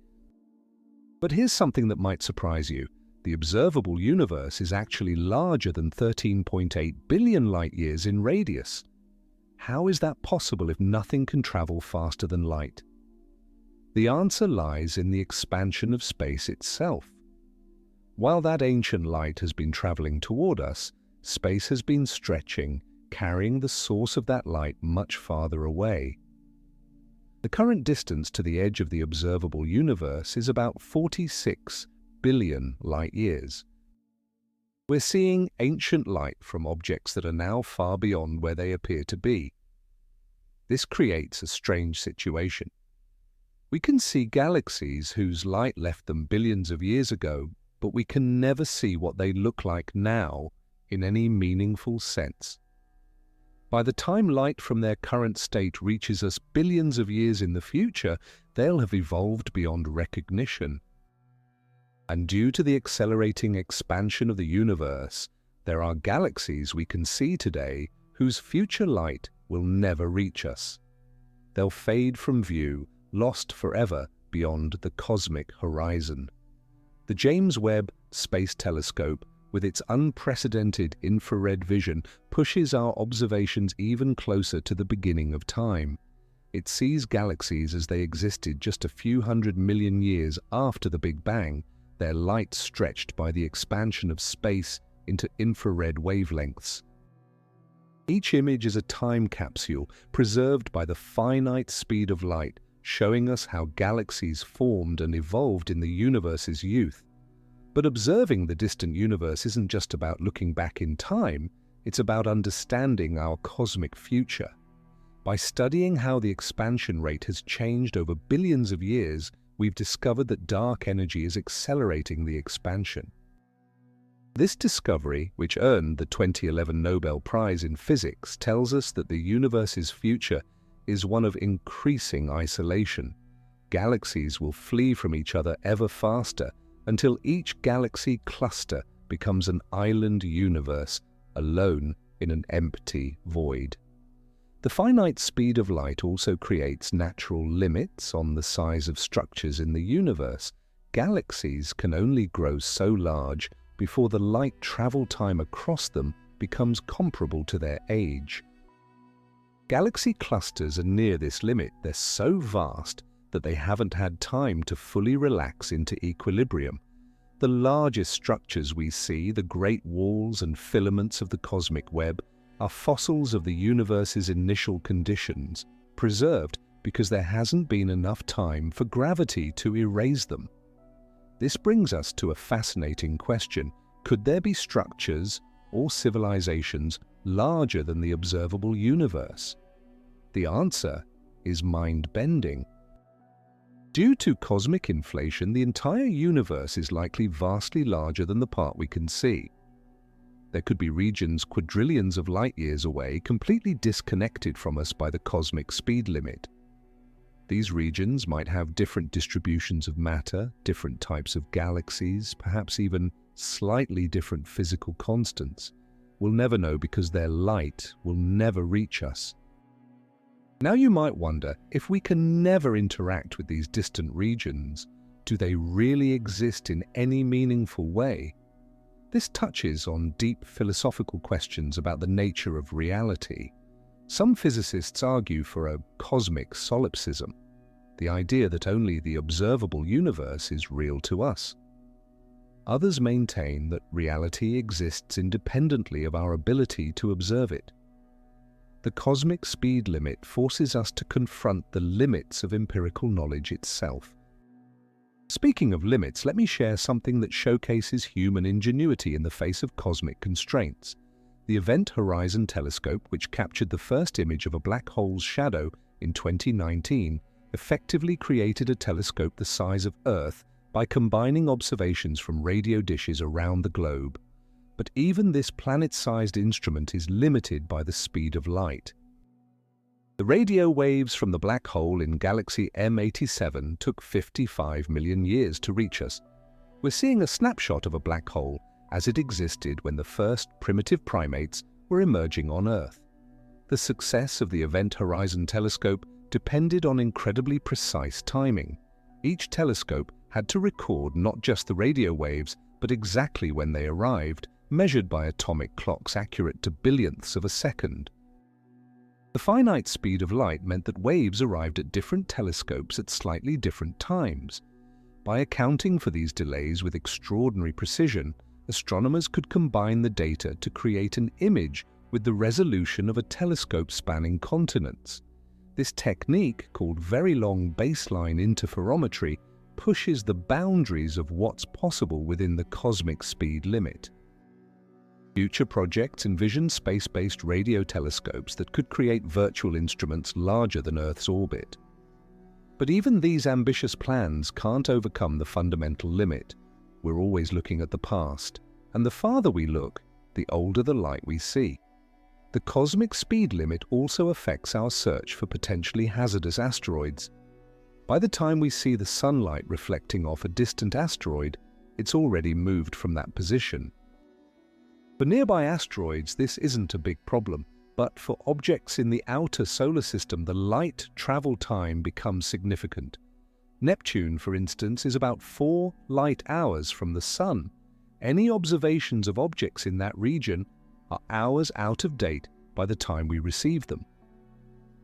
But here's something that might surprise you. The observable universe is actually larger than 13.8 billion light-years in radius. How is that possible if nothing can travel faster than light? The answer lies in the expansion of space itself. While that ancient light has been traveling toward us, space has been stretching, carrying the source of that light much farther away. The current distance to the edge of the observable universe is about 46 billion light-years. We're seeing ancient light from objects that are now far beyond where they appear to be. This creates a strange situation. We can see galaxies whose light left them billions of years ago, but we can never see what they look like now in any meaningful sense. By the time light from their current state reaches us billions of years in the future, they'll have evolved beyond recognition. And due to the accelerating expansion of the universe, there are galaxies we can see today whose future light will never reach us. They'll fade from view, lost forever beyond the cosmic horizon. The James Webb Space Telescope, with its unprecedented infrared vision, pushes our observations even closer to the beginning of time. It sees galaxies as they existed just a few 100 million years after the Big Bang, their light stretched by the expansion of space into infrared wavelengths. Each image is a time capsule preserved by the finite speed of light, showing us how galaxies formed and evolved in the universe's youth. But observing the distant universe isn't just about looking back in time, it's about understanding our cosmic future. By studying how the expansion rate has changed over billions of years, we've discovered that dark energy is accelerating the expansion. This discovery, which earned the 2011 Nobel Prize in Physics, tells us that the universe's future is one of increasing isolation. Galaxies will flee from each other ever faster until each galaxy cluster becomes an island universe, alone in an empty void. The finite speed of light also creates natural limits on the size of structures in the universe. Galaxies can only grow so large before the light travel time across them becomes comparable to their age. Galaxy clusters are near this limit. They're so vast that they haven't had time to fully relax into equilibrium. The largest structures we see, the great walls and filaments of the cosmic web, are fossils of the universe's initial conditions, preserved because there hasn't been enough time for gravity to erase them. This brings us to a fascinating question. Could there be structures or civilizations larger than the observable universe? The answer is mind-bending. Due to cosmic inflation, the entire universe is likely vastly larger than the part we can see. There could be regions quadrillions of light-years away, completely disconnected from us by the cosmic speed limit. These regions might have different distributions of matter, different types of galaxies, perhaps even slightly different physical constants. We'll never know because their light will never reach us. Now you might wonder, if we can never interact with these distant regions, do they really exist in any meaningful way? This touches on deep philosophical questions about the nature of reality. Some physicists argue for a cosmic solipsism, the idea that only the observable universe is real to us. Others maintain that reality exists independently of our ability to observe it. The cosmic speed limit forces us to confront the limits of empirical knowledge itself. Speaking of limits, let me share something that showcases human ingenuity in the face of cosmic constraints. The Event Horizon Telescope, which captured the first image of a black hole's shadow in 2019, effectively created a telescope the size of Earth by combining observations from radio dishes around the globe. But even this planet-sized instrument is limited by the speed of light. The radio waves from the black hole in galaxy M87 took 55 million years to reach us. We're seeing a snapshot of a black hole as it existed when the first primitive primates were emerging on Earth. The success of the Event Horizon Telescope depended on incredibly precise timing. Each telescope had to record not just the radio waves, but exactly when they arrived, measured by atomic clocks accurate to billionths of a second. The finite speed of light meant that waves arrived at different telescopes at slightly different times. By accounting for these delays with extraordinary precision, astronomers could combine the data to create an image with the resolution of a telescope spanning continents. This technique, called very long baseline interferometry, pushes the boundaries of what's possible within the cosmic speed limit. Future projects envision space-based radio telescopes that could create virtual instruments larger than Earth's orbit. But even these ambitious plans can't overcome the fundamental limit. We're always looking at the past, and the farther we look, the older the light we see. The cosmic speed limit also affects our search for potentially hazardous asteroids. By the time we see the sunlight reflecting off a distant asteroid, it's already moved from that position. For nearby asteroids, this isn't a big problem, but for objects in the outer solar system, the light travel time becomes significant. Neptune, for instance, is about 4 light hours from the Sun. Any observations of objects in that region are hours out of date by the time we receive them.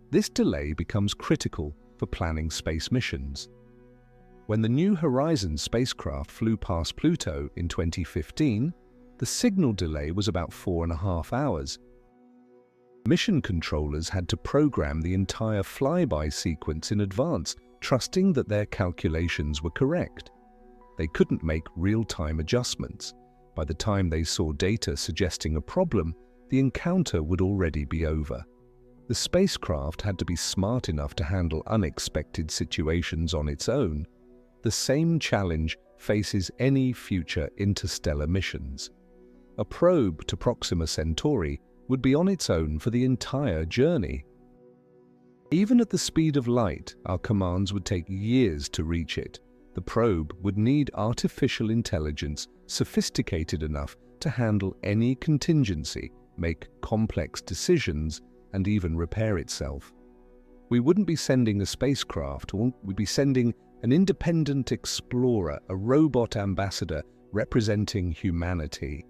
This delay becomes critical for planning space missions. When the New Horizons spacecraft flew past Pluto in 2015, the signal delay was about 4.5 hours. Mission controllers had to program the entire flyby sequence in advance, trusting that their calculations were correct. They couldn't make real-time adjustments. By the time they saw data suggesting a problem, the encounter would already be over. The spacecraft had to be smart enough to handle unexpected situations on its own. The same challenge faces any future interstellar missions. A probe to Proxima Centauri would be on its own for the entire journey. Even at the speed of light, our commands would take years to reach it. The probe would need artificial intelligence sophisticated enough to handle any contingency, make complex decisions, and even repair itself. We wouldn't be sending a spacecraft, we'd be sending an independent explorer, a robot ambassador representing humanity.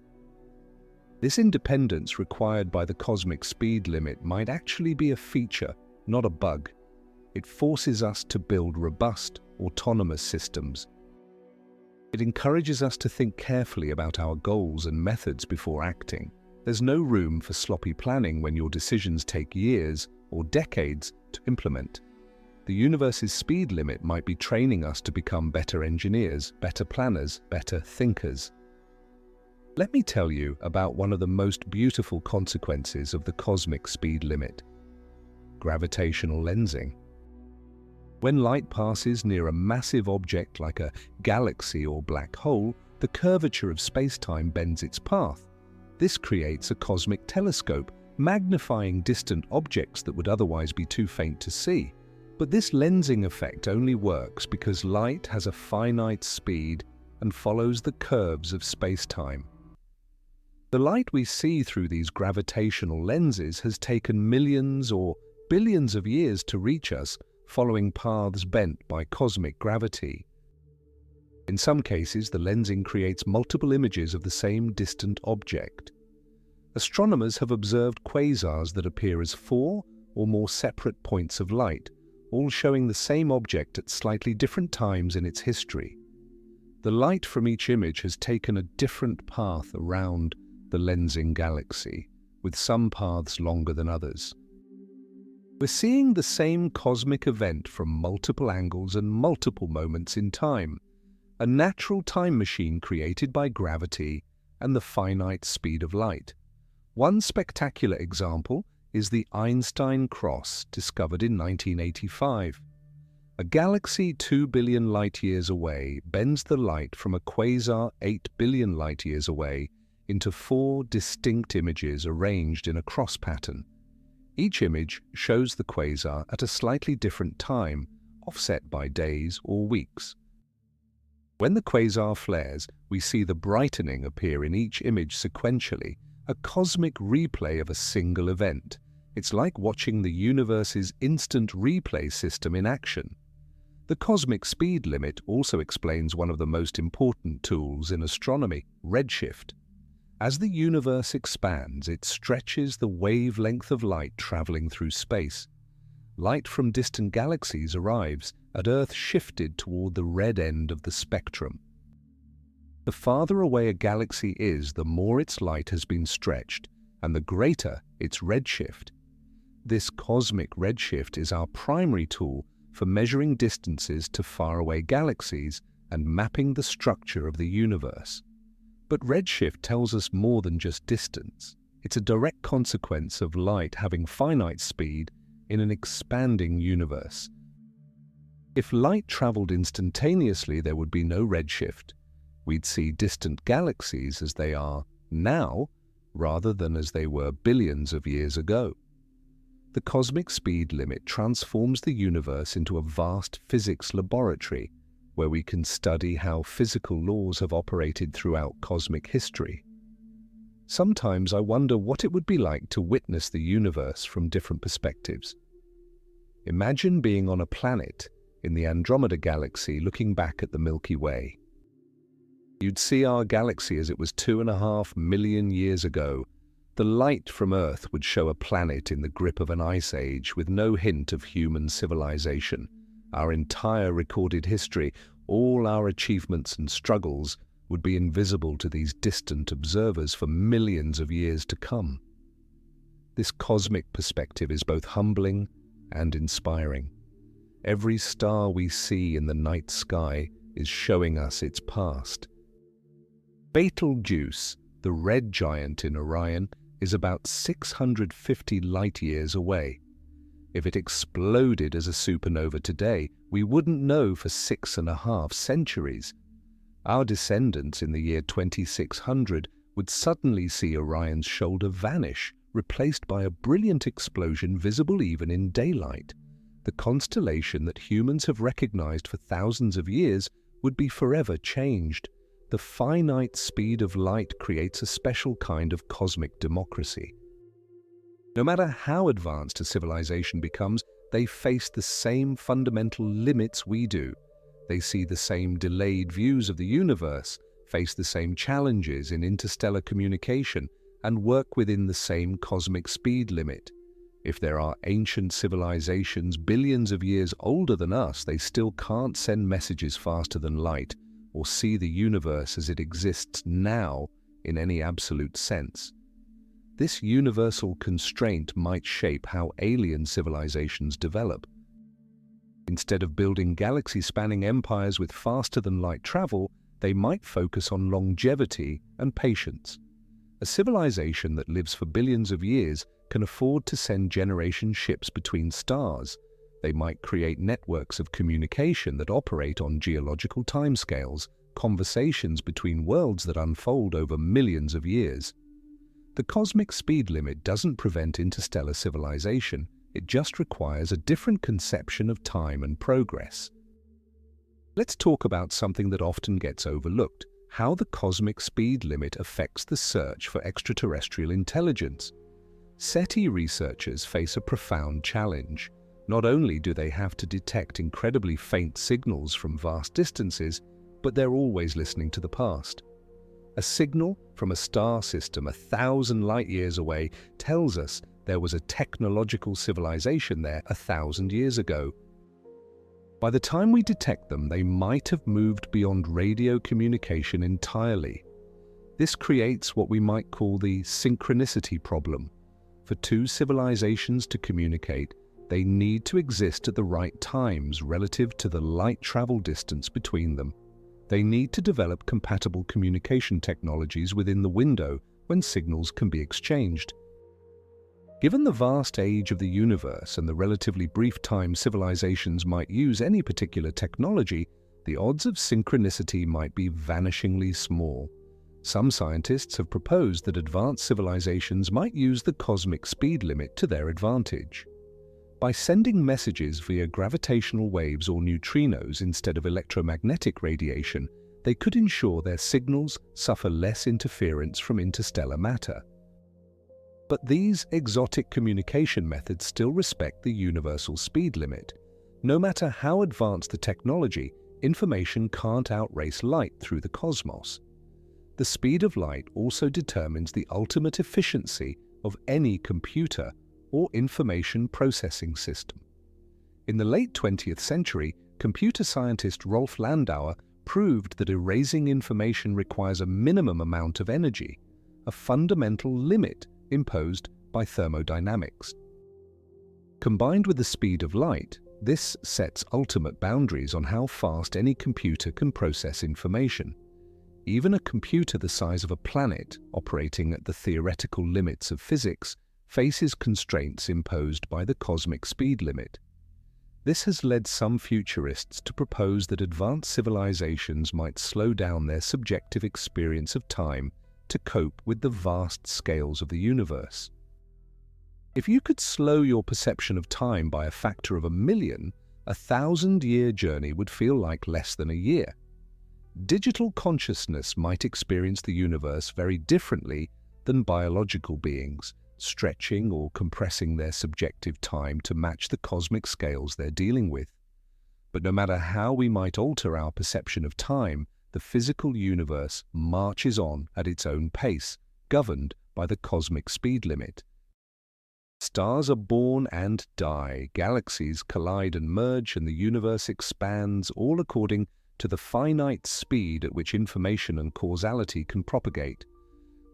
This independence required by the cosmic speed limit might actually be a feature, not a bug. It forces us to build robust, autonomous systems. It encourages us to think carefully about our goals and methods before acting. There's no room for sloppy planning when your decisions take years or decades to implement. The universe's speed limit might be training us to become better engineers, better planners, better thinkers. Let me tell you about one of the most beautiful consequences of the cosmic speed limit: gravitational lensing. When light passes near a massive object like a galaxy or black hole, the curvature of spacetime bends its path. This creates a cosmic telescope, magnifying distant objects that would otherwise be too faint to see. But this lensing effect only works because light has a finite speed and follows the curves of spacetime. The light we see through these gravitational lenses has taken millions or billions of years to reach us, following paths bent by cosmic gravity. In some cases, the lensing creates multiple images of the same distant object. Astronomers have observed quasars that appear as 4 or more separate points of light, all showing the same object at slightly different times in its history. The light from each image has taken a different path around the lensing galaxy, with some paths longer than others. We're seeing the same cosmic event from multiple angles and multiple moments in time, a natural time machine created by gravity and the finite speed of light. One spectacular example is the Einstein cross, discovered in 1985. A galaxy 2 billion light-years away bends the light from a quasar 8 billion light-years away into 4 distinct images arranged in a cross pattern. Each image shows the quasar at a slightly different time, offset by days or weeks. When the quasar flares, we see the brightening appear in each image sequentially, a cosmic replay of a single event. It's like watching the universe's instant replay system in action. The cosmic speed limit also explains one of the most important tools in astronomy, redshift. As the universe expands, it stretches the wavelength of light traveling through space. Light from distant galaxies arrives at Earth shifted toward the red end of the spectrum. The farther away a galaxy is, the more its light has been stretched, and the greater its redshift. This cosmic redshift is our primary tool for measuring distances to faraway galaxies and mapping the structure of the universe. But redshift tells us more than just distance. It's a direct consequence of light having finite speed in an expanding universe. If light traveled instantaneously, there would be no redshift. We'd see distant galaxies as they are now, rather than as they were billions of years ago. The cosmic speed limit transforms the universe into a vast physics laboratory, where we can study how physical laws have operated throughout cosmic history. Sometimes I wonder what it would be like to witness the universe from different perspectives. Imagine being on a planet in the Andromeda Galaxy looking back at the Milky Way. You'd see our galaxy as it was 2.5 million years ago. The light from Earth would show a planet in the grip of an ice age with no hint of human civilization. Our entire recorded history, all our achievements and struggles, would be invisible to these distant observers for millions of years to come. This cosmic perspective is both humbling and inspiring. Every star we see in the night sky is showing us its past. Betelgeuse, the red giant in Orion, is about 650 light-years away. If it exploded as a supernova today, we wouldn't know for 6.5 centuries. Our descendants in the year 2600 would suddenly see Orion's shoulder vanish, replaced by a brilliant explosion visible even in daylight. The constellation that humans have recognized for thousands of years would be forever changed. The finite speed of light creates a special kind of cosmic democracy. No matter how advanced a civilization becomes, they face the same fundamental limits we do. They see the same delayed views of the universe, face the same challenges in interstellar communication, and work within the same cosmic speed limit. If there are ancient civilizations billions of years older than us, they still can't send messages faster than light or see the universe as it exists now in any absolute sense. This universal constraint might shape how alien civilizations develop. Instead of building galaxy-spanning empires with faster-than-light travel, they might focus on longevity and patience. A civilization that lives for billions of years can afford to send generation ships between stars. They might create networks of communication that operate on geological timescales, conversations between worlds that unfold over millions of years. The cosmic speed limit doesn't prevent interstellar civilization, it just requires a different conception of time and progress. Let's talk about something that often gets overlooked: how the cosmic speed limit affects the search for extraterrestrial intelligence. SETI researchers face a profound challenge. Not only do they have to detect incredibly faint signals from vast distances, but they're always listening to the past. A signal from a star system 1,000 light-years away tells us there was a technological civilization there 1,000 years ago. By the time we detect them, they might have moved beyond radio communication entirely. This creates what we might call the synchronicity problem. For two civilizations to communicate, they need to exist at the right times relative to the light travel distance between them. They need to develop compatible communication technologies within the window when signals can be exchanged. Given the vast age of the universe and the relatively brief time civilizations might use any particular technology, the odds of synchronicity might be vanishingly small. Some scientists have proposed that advanced civilizations might use the cosmic speed limit to their advantage. By sending messages via gravitational waves or neutrinos instead of electromagnetic radiation, they could ensure their signals suffer less interference from interstellar matter. But these exotic communication methods still respect the universal speed limit. No matter how advanced the technology, information can't outrace light through the cosmos. The speed of light also determines the ultimate efficiency of any computer or information processing system. In the late 20th century, computer scientist Rolf Landauer proved that erasing information requires a minimum amount of energy, a fundamental limit imposed by thermodynamics. Combined with the speed of light, this sets ultimate boundaries on how fast any computer can process information. Even a computer the size of a planet, operating at the theoretical limits of physics, faces constraints imposed by the cosmic speed limit. This has led some futurists to propose that advanced civilizations might slow down their subjective experience of time to cope with the vast scales of the universe. If you could slow your perception of time by a factor of 1,000,000, a 1,000-year journey would feel like less than a year. Digital consciousness might experience the universe very differently than biological beings, stretching or compressing their subjective time to match the cosmic scales they're dealing with. But no matter how we might alter our perception of time, the physical universe marches on at its own pace, governed by the cosmic speed limit. Stars are born and die, galaxies collide and merge, and the universe expands, all according to the finite speed at which information and causality can propagate.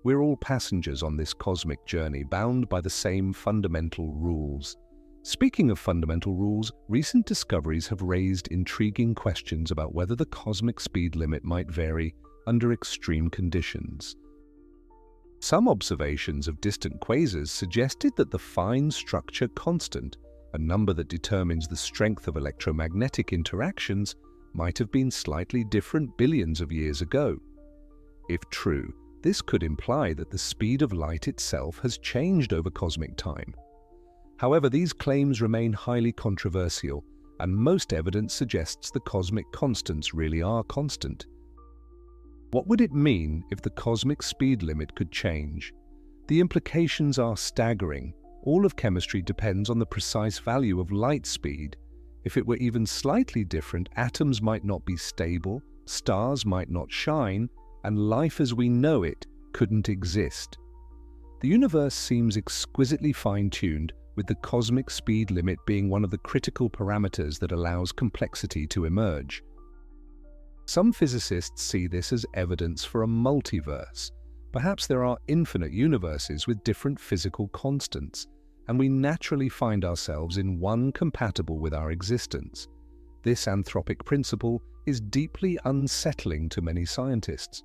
We're all passengers on this cosmic journey, bound by the same fundamental rules. Speaking of fundamental rules, recent discoveries have raised intriguing questions about whether the cosmic speed limit might vary under extreme conditions. Some observations of distant quasars suggested that the fine structure constant, a number that determines the strength of electromagnetic interactions, might have been slightly different billions of years ago. If true, this could imply that the speed of light itself has changed over cosmic time. However, these claims remain highly controversial, and most evidence suggests the cosmic constants really are constant. What would it mean if the cosmic speed limit could change? The implications are staggering. All of chemistry depends on the precise value of light speed. If it were even slightly different, atoms might not be stable, stars might not shine, and life as we know it couldn't exist. The universe seems exquisitely fine-tuned, with the cosmic speed limit being one of the critical parameters that allows complexity to emerge. Some physicists see this as evidence for a multiverse. Perhaps there are infinite universes with different physical constants, and we naturally find ourselves in one compatible with our existence. This anthropic principle is deeply unsettling to many scientists.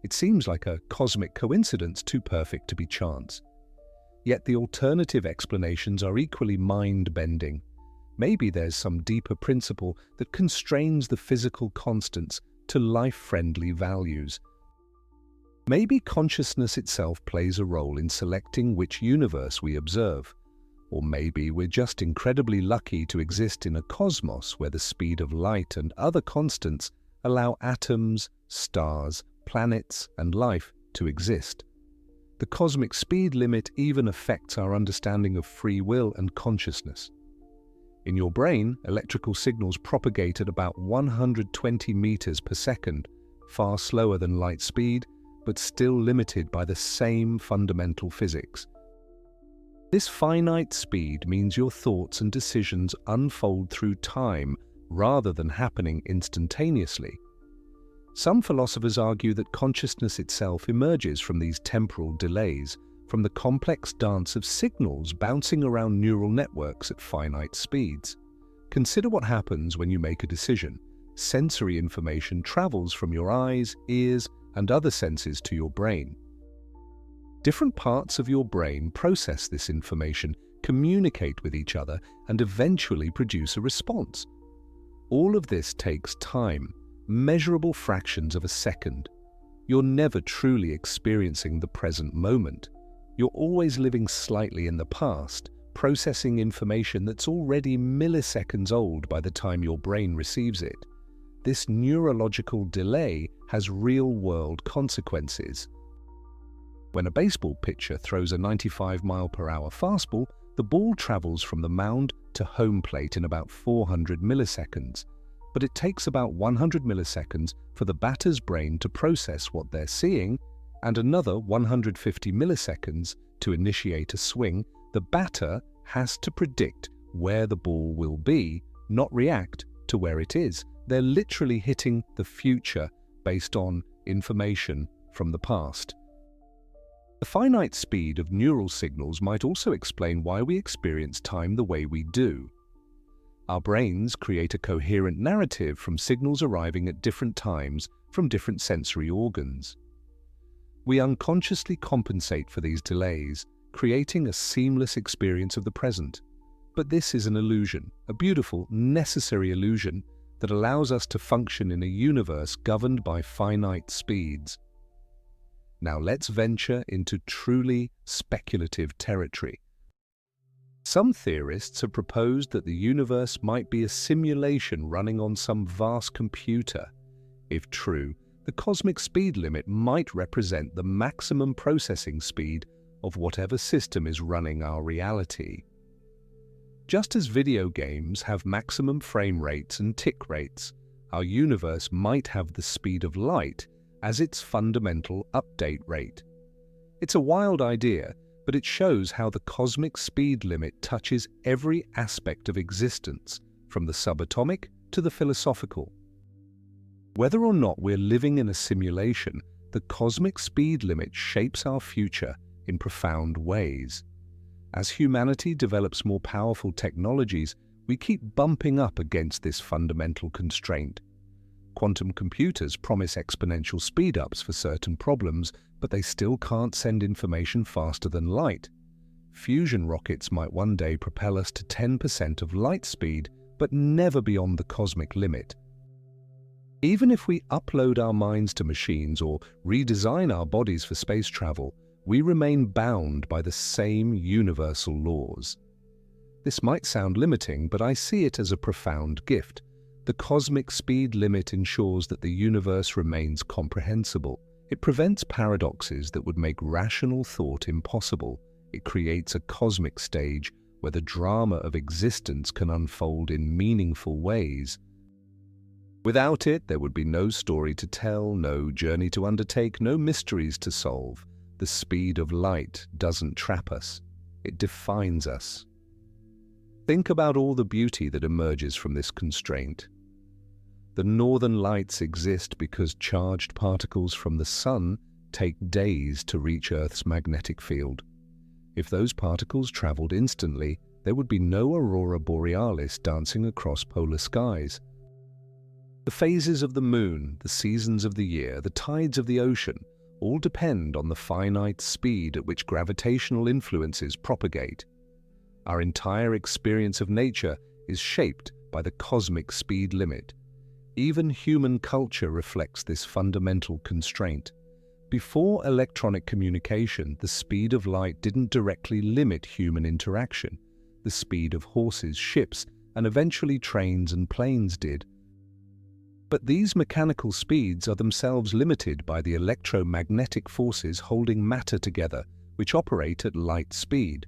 It seems like a cosmic coincidence too perfect to be chance. Yet the alternative explanations are equally mind-bending. Maybe there's some deeper principle that constrains the physical constants to life-friendly values. Maybe consciousness itself plays a role in selecting which universe we observe. Or maybe we're just incredibly lucky to exist in a cosmos where the speed of light and other constants allow atoms, stars, planets, and life to exist. The cosmic speed limit even affects our understanding of free will and consciousness. In your brain, electrical signals propagate at about 120 meters per second, far slower than light speed, but still limited by the same fundamental physics. This finite speed means your thoughts and decisions unfold through time rather than happening instantaneously. Some philosophers argue that consciousness itself emerges from these temporal delays, from the complex dance of signals bouncing around neural networks at finite speeds. Consider what happens when you make a decision. Sensory information travels from your eyes, ears, and other senses to your brain. Different parts of your brain process this information, communicate with each other, and eventually produce a response. All of this takes time, measurable fractions of a second. You're never truly experiencing the present moment. You're always living slightly in the past, processing information that's already milliseconds old by the time your brain receives it. This neurological delay has real-world consequences. When a baseball pitcher throws a 95-mile-per-hour fastball, the ball travels from the mound to home plate in about 400 milliseconds. But it takes about 100 milliseconds for the batter's brain to process what they're seeing, and another 150 milliseconds to initiate a swing. The batter has to predict where the ball will be, not react to where it is. They're literally hitting the future based on information from the past. The finite speed of neural signals might also explain why we experience time the way we do. Our brains create a coherent narrative from signals arriving at different times from different sensory organs. We unconsciously compensate for these delays, creating a seamless experience of the present. But this is an illusion, a beautiful, necessary illusion that allows us to function in a universe governed by finite speeds. Now let's venture into truly speculative territory. Some theorists have proposed that the universe might be a simulation running on some vast computer. If true, the cosmic speed limit might represent the maximum processing speed of whatever system is running our reality. Just as video games have maximum frame rates and tick rates, our universe might have the speed of light as its fundamental update rate. It's a wild idea, but it shows how the cosmic speed limit touches every aspect of existence, from the subatomic to the philosophical. Whether or not we're living in a simulation, the cosmic speed limit shapes our future in profound ways. As humanity develops more powerful technologies, we keep bumping up against this fundamental constraint. Quantum computers promise exponential speed-ups for certain problems, but they still can't send information faster than light. Fusion rockets might one day propel us to 10% of light speed, but never beyond the cosmic limit. Even if we upload our minds to machines or redesign our bodies for space travel, we remain bound by the same universal laws. This might sound limiting, but I see it as a profound gift. The cosmic speed limit ensures that the universe remains comprehensible. It prevents paradoxes that would make rational thought impossible. It creates a cosmic stage where the drama of existence can unfold in meaningful ways. Without it, there would be no story to tell, no journey to undertake, no mysteries to solve. The speed of light doesn't trap us. It defines us. Think about all the beauty that emerges from this constraint. The northern lights exist because charged particles from the sun take days to reach Earth's magnetic field. If those particles traveled instantly, there would be no aurora borealis dancing across polar skies. The phases of the moon, the seasons of the year, the tides of the ocean, all depend on the finite speed at which gravitational influences propagate. Our entire experience of nature is shaped by the cosmic speed limit. Even human culture reflects this fundamental constraint. Before electronic communication, the speed of light didn't directly limit human interaction. The speed of horses, ships, and eventually trains and planes did. But these mechanical speeds are themselves limited by the electromagnetic forces holding matter together, which operate at light speed.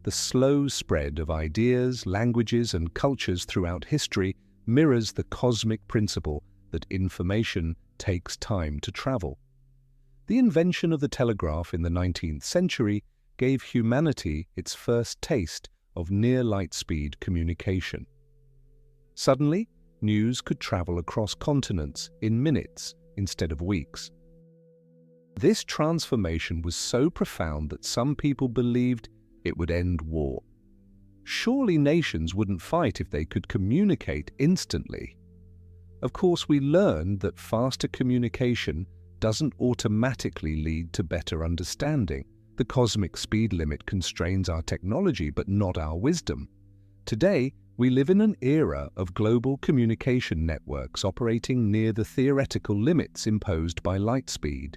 The slow spread of ideas, languages, and cultures throughout history mirrors the cosmic principle that information takes time to travel. The invention of the telegraph in the 19th century gave humanity its first taste of near-light-speed communication. Suddenly, news could travel across continents in minutes instead of weeks. This transformation was so profound that some people believed it would end war. Surely nations wouldn't fight if they could communicate instantly. Of course, we learned that faster communication doesn't automatically lead to better understanding. The cosmic speed limit constrains our technology, but not our wisdom. Today, we live in an era of global communication networks operating near the theoretical limits imposed by light speed.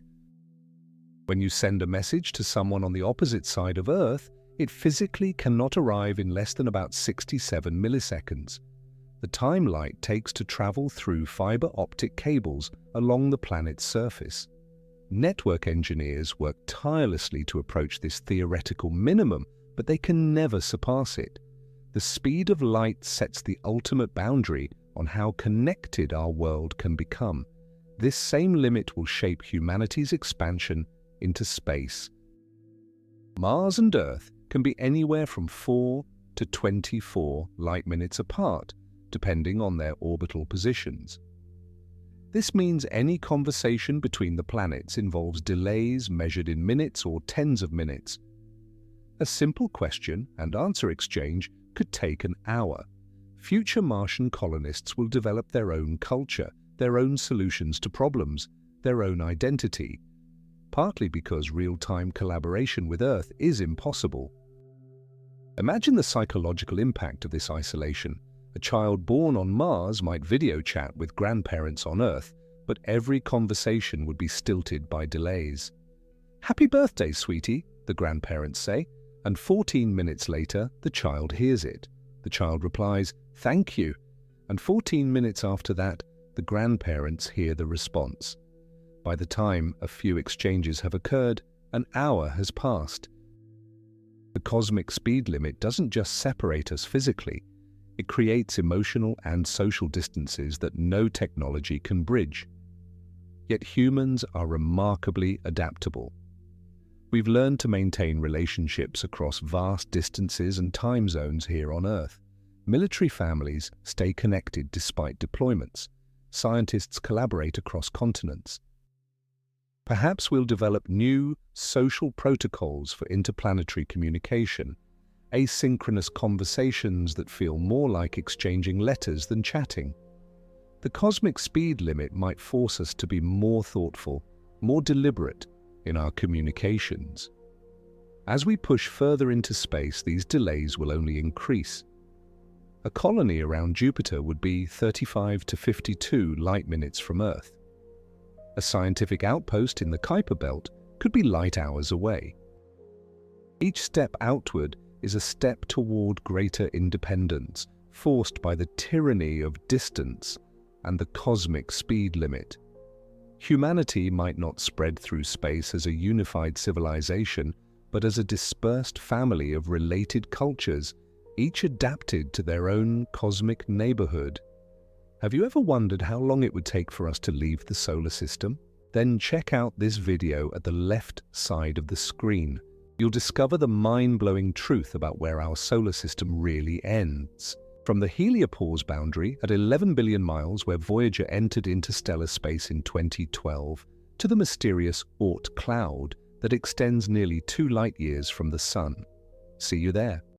When you send a message to someone on the opposite side of Earth, it physically cannot arrive in less than about 67 milliseconds. The time light takes to travel through fiber optic cables along the planet's surface. Network engineers work tirelessly to approach this theoretical minimum, but they can never surpass it. The speed of light sets the ultimate boundary on how connected our world can become. This same limit will shape humanity's expansion into space. Mars and Earth can be anywhere from 4 to 24 light-minutes apart, depending on their orbital positions. This means any conversation between the planets involves delays measured in minutes or tens of minutes. A simple question and answer exchange could take an hour. Future Martian colonists will develop their own culture, their own solutions to problems, their own identity, partly because real-time collaboration with Earth is impossible. Imagine the psychological impact of this isolation. A child born on Mars might video chat with grandparents on Earth, but every conversation would be stilted by delays. "Happy birthday, sweetie," the grandparents say, and 14 minutes later, the child hears it. The child replies, "Thank you," and 14 minutes after that, the grandparents hear the response. By the time a few exchanges have occurred, an hour has passed. The cosmic speed limit doesn't just separate us physically, it creates emotional and social distances that no technology can bridge. Yet humans are remarkably adaptable. We've learned to maintain relationships across vast distances and time zones here on Earth. Military families stay connected despite deployments. Scientists collaborate across continents. Perhaps we'll develop new social protocols for interplanetary communication, asynchronous conversations that feel more like exchanging letters than chatting. The cosmic speed limit might force us to be more thoughtful, more deliberate in our communications. As we push further into space, these delays will only increase. A colony around Jupiter would be 35 to 52 light-minutes from Earth. A scientific outpost in the Kuiper Belt could be light hours away. Each step outward is a step toward greater independence, forced by the tyranny of distance and the cosmic speed limit. Humanity might not spread through space as a unified civilization, but as a dispersed family of related cultures, each adapted to their own cosmic neighborhood. Have you ever wondered how long it would take for us to leave the solar system? Then check out this video at the left side of the screen. You'll discover the mind-blowing truth about where our solar system really ends. From the heliopause boundary at 11 billion miles where Voyager entered interstellar space in 2012, to the mysterious Oort cloud that extends nearly 2 light-years from the Sun. See you there.